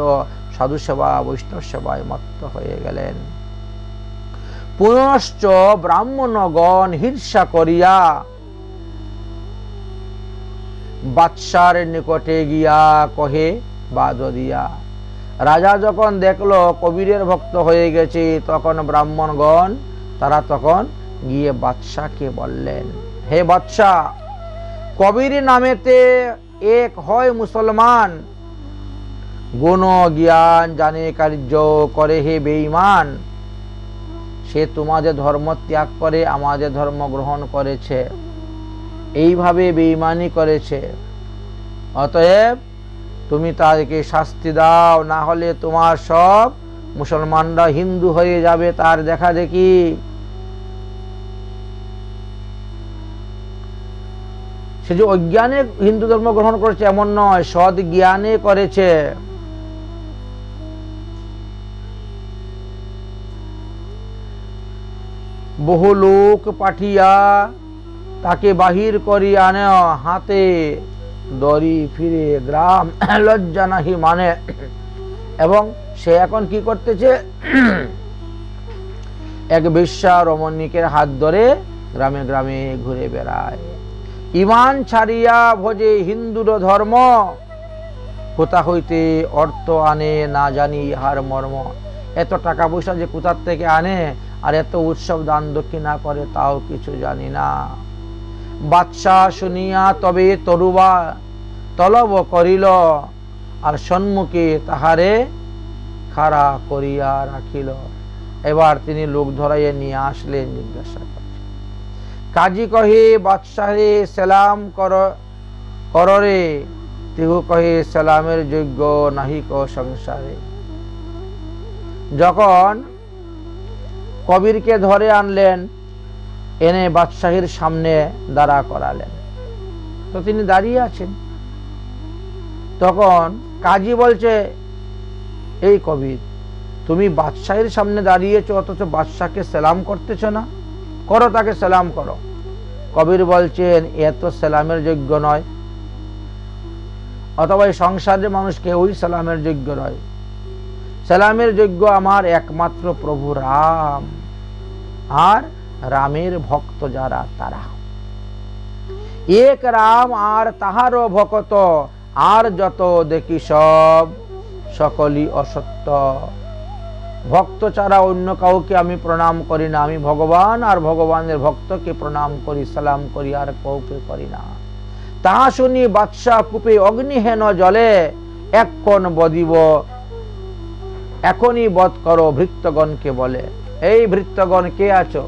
সাধু সেবা বৈষ্ণব সেবায় মত্ত হয়ে গেলেন। পুনশ্চ ব্রাহ্মণগণ হিংসা করিয়া বাদশার নিকটে গিয়া কহে বাদ দিয়া। রাজা যখন দেখলো কবিরের ভক্ত হয়ে গেছে, তখন ব্রাহ্মণগণ তারা তখন গিয়ে বাদশাকে বললেন, হে বাদশা, কবির নামেতে এক হয় মুসলমান, গুণ জ্ঞান জানে কার্য করে হে বেঈমান। সে তোমাদের ধর্ম ত্যাগ করে আমাদের ধর্ম গ্রহণ করেছে, এইভাবে বেঈমানি করেছে। অতএব তুমি তাদেরকে শাস্তি দাও, না হলে তোমার সব মুসলমানরা হিন্দু হয়ে যাবে তার দেখা দেখি। সে যে অজ্ঞানে হিন্দু ধর্ম গ্রহণ করেছে এমন নয়, সৎ জ্ঞানে করেছে। বহু লোক পাঠিয়া তাকে বাহির করি আনে, হাতে দড়ি ফিরে গ্রাম লজ্জা নাহি মানে। এবং সে এখন কি করতেছে, এক বেশ্যা রমণীকের হাত ধরে গ্রামে গ্রামে ঘুরে বেড়ায়। ইমান ছাড়িয়া ভজে হিন্দুর ধর্ম, কোথা হইতে অর্থ আনে না জানি ইহার মর্ম। এত টাকা পয়সা যে কোথার থেকে আনে, আর এত উৎসব দান দক্ষিণা করে, তাও কিছু জানি না। বাদশা শুনিয়া তবে তরুবা তলব করিল, আর সম্মুখে তাহারে খাড়া করিয়া রাখিল। এবার তিনি লোক ধরাইয়া নিয়ে আসলেন, জিজ্ঞাসা করছেন। কাজী কহে, বাদশাহে সালাম কররে। তিহু কহে, সালামের যোগ্য নাহিক সংসারে। যখন কবিরকে ধরে আনলেন, এনে বাদশাহীর সামনে দাঁড়া করালেন, তো তিনি দাঁড়িয়ে আছেন। তখন কাজী বলছে, এই কবির, তুমি বাদশাহীর সামনে দাঁড়িয়েছো, অথচ বাদশাহকে সালাম করতেছ না, করো, তাকে সালাম করো। কবির বলছেন, এত সালামের যোগ্য নয়, অথবা এই সংসারের মানুষ কেউই সালামের যোগ্য নয়। সালামের যোগ্য আমার একমাত্র প্রভু রাম, আর রামের ভক্ত যারা তারা। এক রাম আর তাহারও ভক্ত, আর যত দেখি সব সকলই অসত্য। ভক্ত ছাড়া অন্য কাউকে আমি প্রণাম করি না, আমি ভগবান আর ভগবানের ভক্তকে প্রণাম করি, সালাম করি, আর কাউকে করি না। তাহা শুনি বাদশা কূপে অগ্নিহেন জলে, এক্ষণ বদিব এখনই বধ করো ভৃত্যগণকে বলে। এই ভৃত্যগণ কে আছো,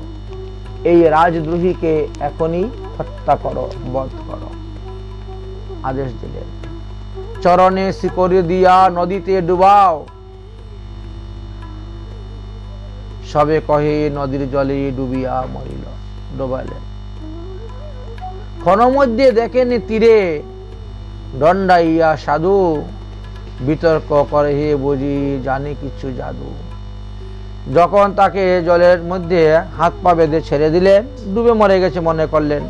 এই রাজদ্রোহীকে এখনই হত্যা করো, বধ করো, আদেশ দিলেন। চরণে শিকড়ি দিয়া নদীতে ডুবাও। সবে কহে নদীর জলে ডুবিয়া মরিল, ডোবালেন। ক্ষণমধ্যে দেখেন তীরে দণ্ডাইয়া সাধু, বিতর্ক করে হে বুঝি জানে কিছু জাদু। যখন তাকে জলের মধ্যে হাত পা বেঁধে ছেড়ে দিলেন, ডুবে মরে গেছে মনে করলেন,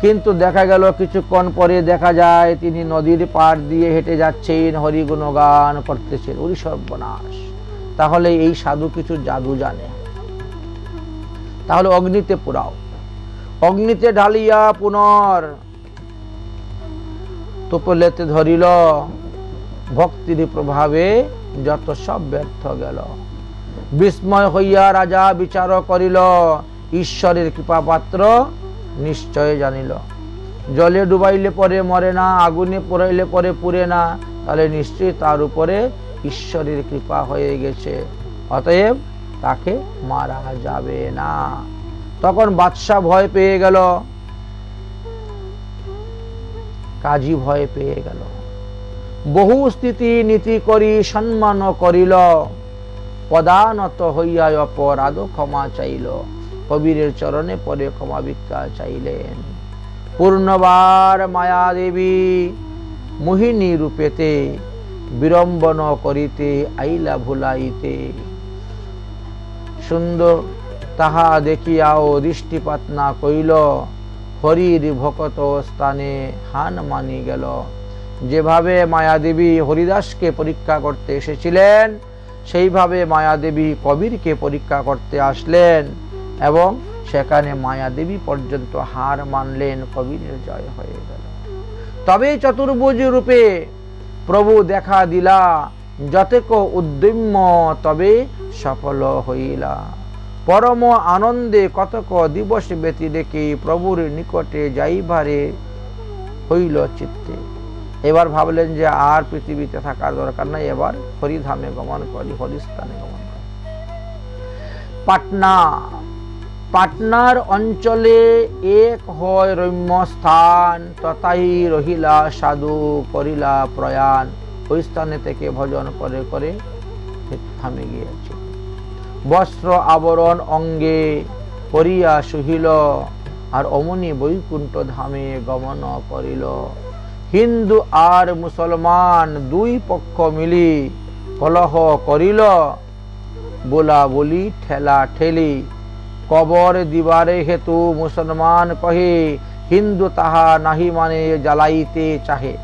কিন্তু দেখা গেল কিছুক্ষণ পরে দেখা যায় তিনি নদীর পাড় দিয়ে হেঁটে যাচ্ছেন, হরি গুণগান করতেছেন। ওরে সর্বনাশ, তাহলে এই সাধু কিছু জাদু জানে। তাহলে অগ্নিতে পোড়াও। অগ্নিতে ঢালিয়া পুনর তোপলেতে ধরিল, ভক্তির প্রভাবে যত সব ব্যর্থ গেল। বিস্ময় হইয়া রাজা বিচার করিল, ঈশ্বরের কৃপা পাত্র নিশ্চয় জানিল। জলে ডুবাইলে পরে মরে না, আগুনে পোড়াইলে পরে পুড়ে না, তাহলে নিশ্চয়ই তার উপরে ঈশ্বরের কৃপা হয়ে গেছে। অতএব তাকে মারা যাবে না। তখন বাদশা ভয় পেয়ে গেল, কাজী ভয় পেয়ে গেল। বহু স্থিতি নীতি করি সম্মান করিল, পদানত হইয়া অপরাধ ক্ষমা চাইল। কবিরের চরণে পরে ক্ষমা ভিক্ষা চাইলেন। পূর্ণবার মায়া দেবী মোহিনী রূপেতে বিড়ম্বন করিতে আইলা ভুলাইতে। সুন্দর তাহা দেখিয়াও দৃষ্টিপাত না কইল, হরির ভকত স্থানে হান মানি গেল। যেভাবে মায়াদেবী হরিদাসকে পরীক্ষা করতে এসেছিলেন, সেইভাবে মায়াদেবী কবিরকে পরীক্ষা করতে আসলেন এবং সেখানে মায়াদেবী পর্যন্ত হার মানলেন। কবিরের জয় হয়ে গেল। তবে চতুর্ভুজ রূপে প্রভু দেখা দিলা, যতেক উদ্যম্য তবে সফল হইলা। পরম আনন্দে কতক দিবস ব্যতী রেখে প্রভুর নিকটে যাইবারে হইল চিত্তে। এবার ভাবলেন যে আর পৃথিবীতে থাকার দরকার নাই, এবার হরিধামে গমন করি, হরিস্থানে গমন করি। পাটনা, পাটনার অঞ্চলে এক হয় রম্য স্থান, তথাই রহিলা সাধু করিলা প্রয়াণ। ওই স্থানে থেকে ভজন করে করে থামে গিয়েছে। বস্ত্র আবরণ অঙ্গে পরিয়া শুহিল, আর অমনি বৈকুণ্ঠ ধামে গমন করিল। হিন্দু আর মুসলমান দুই পক্ষ মিলি কলহ করিল, बोला बोली ठेला ठेली। कबर दिवारे हेतु मुसलमान कहे हिंदू ताहा नाहि माने জ্বালাইতে चाहे।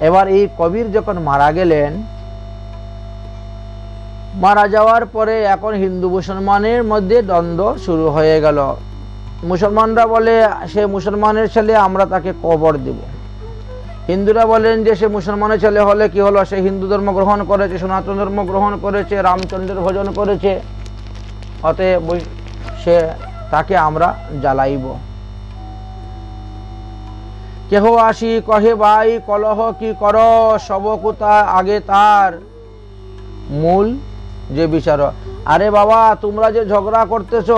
এবার এই কবির যখন মারা গেলেন, মারা যাওয়ার পরে এখন হিন্দু মুসলমানের মধ্যে দ্বন্দ্ব শুরু হয়ে গেল। মুসলমানরা বলে সে মুসলমানের ছেলে, আমরা তাকে কবর দেব। হিন্দুরা বলেন যে সে মুসলমানের ছেলে হলে কি হলো, সে হিন্দু ধর্ম গ্রহণ করেছে, সনাতন ধর্ম গ্রহণ করেছে, রামচন্দ্রের ভজন করেছে, অতএব সে তাকে আমরা জ্বালাইব। কেহ আসি কহে ভাই কলহ কি কর, সবকুতা আগে তার মূল যে বিচার। আরে বাবা, তোমরা যে ঝগড়া করতেছ,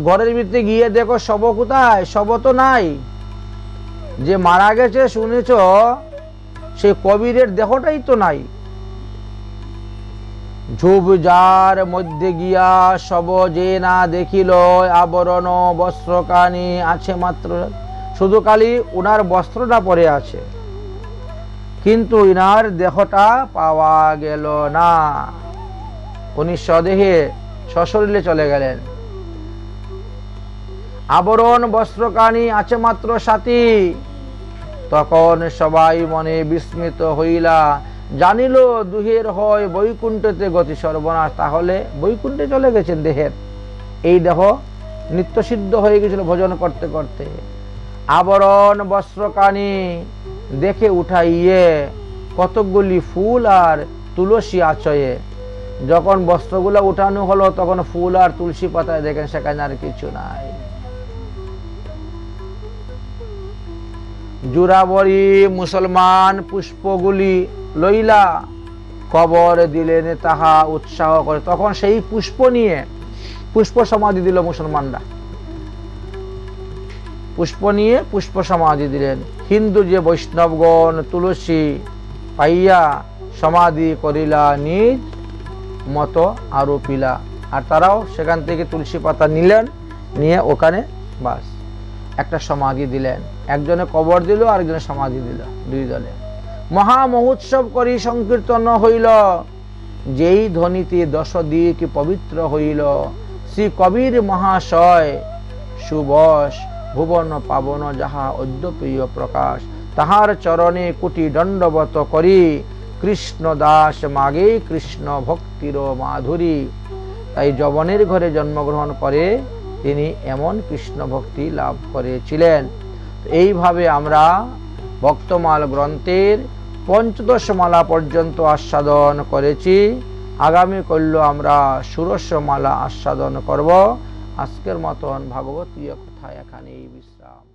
ঘরের ভিতরে গিয়ে দেখো শব কোথায়, শব তো নাই। যে মারা গেছে শুনেছ, সে কবিরের দেহটাই তো নাই। ঝোপঝাড় মধ্যে গিয়া শব যে না দেখিল, আবরণ বস্ত্রকানি আছে মাত্র। শুধু খালি উনার বস্ত্রটা পরে আছে, কিন্তু ইনার দেহটা পাওয়া গেল না। উনি স্বদেহে সশরীরে চলে গেলেন। আবরণ বস্ত্রকানি আছে মাত্র সাথী। তখন সবাই মনে বিস্মিত হইলা, জানিল দুহের হয় বৈকুণ্ঠতে গতি। সর্বনাশ, তাহলে বৈকুণ্ঠে চলে গেছেন দেহের। এই দেহ নিত্যসিদ্ধ হয়ে গেছিল ভজন করতে করতে। আবরণ বস্ত্রকানি দেখে উঠাইয়ে কতকগুলি ফুল আর তুলসী আচয়ে। যখন বস্ত্রগুলো উঠানো হলো, তখন ফুল আর তুলসী পাতায় দেখেন সেখানে আর কিছু নাই। জুরাবরি মুসলমান পুষ্পগুলি লইলা কবর দিলেন তাহা উৎসাহ করে। তখন সেই পুষ্প নিয়ে পুষ্প সমাধি দিল মুসলমানরা, পুষ্প নিয়ে পুষ্প সমাধি দিলেন। হিন্দু যে বৈষ্ণবগণ তুলসী পাইয়া সমাধি করিলা নিজ মতো আরোপিলা, আর তারাও সেখান থেকে তুলসী পাতা নিলেন, নিয়ে ওখানে বাস একটা সমাধি দিলেন। একজনে কবর দিল, আরেকজনে সমাধি দিল, দুই দলে। মহা মহোৎসব করি সংকীর্তন হইল, যেই ধ্বনিতে দশ দিক পবিত্র হইল। শ্রী কবির মহাশয় সুবশ ভুবন পাবন যাহা অদ্যপ্রিয় প্রকাশ। তাহার চরণে কোটি দণ্ডবত করি, কৃষ্ণ দাস মাগে কৃষ্ণ ভক্তির মাধুরী। তাই যবনের ঘরে জন্মগ্রহণ করে তিনি এমন কৃষ্ণ ভক্তি লাভ করেছিলেন। এইভাবে আমরা ভক্তমাল গ্রন্থের পঞ্চদশ মালা পর্যন্ত আস্বাদন করেছি। আগামী কল্য আমরা ষোড়শ মালা আস্বাদন করব। আজকের মতন ভাগবতীয় কথা এখানেই বিশ্রাম।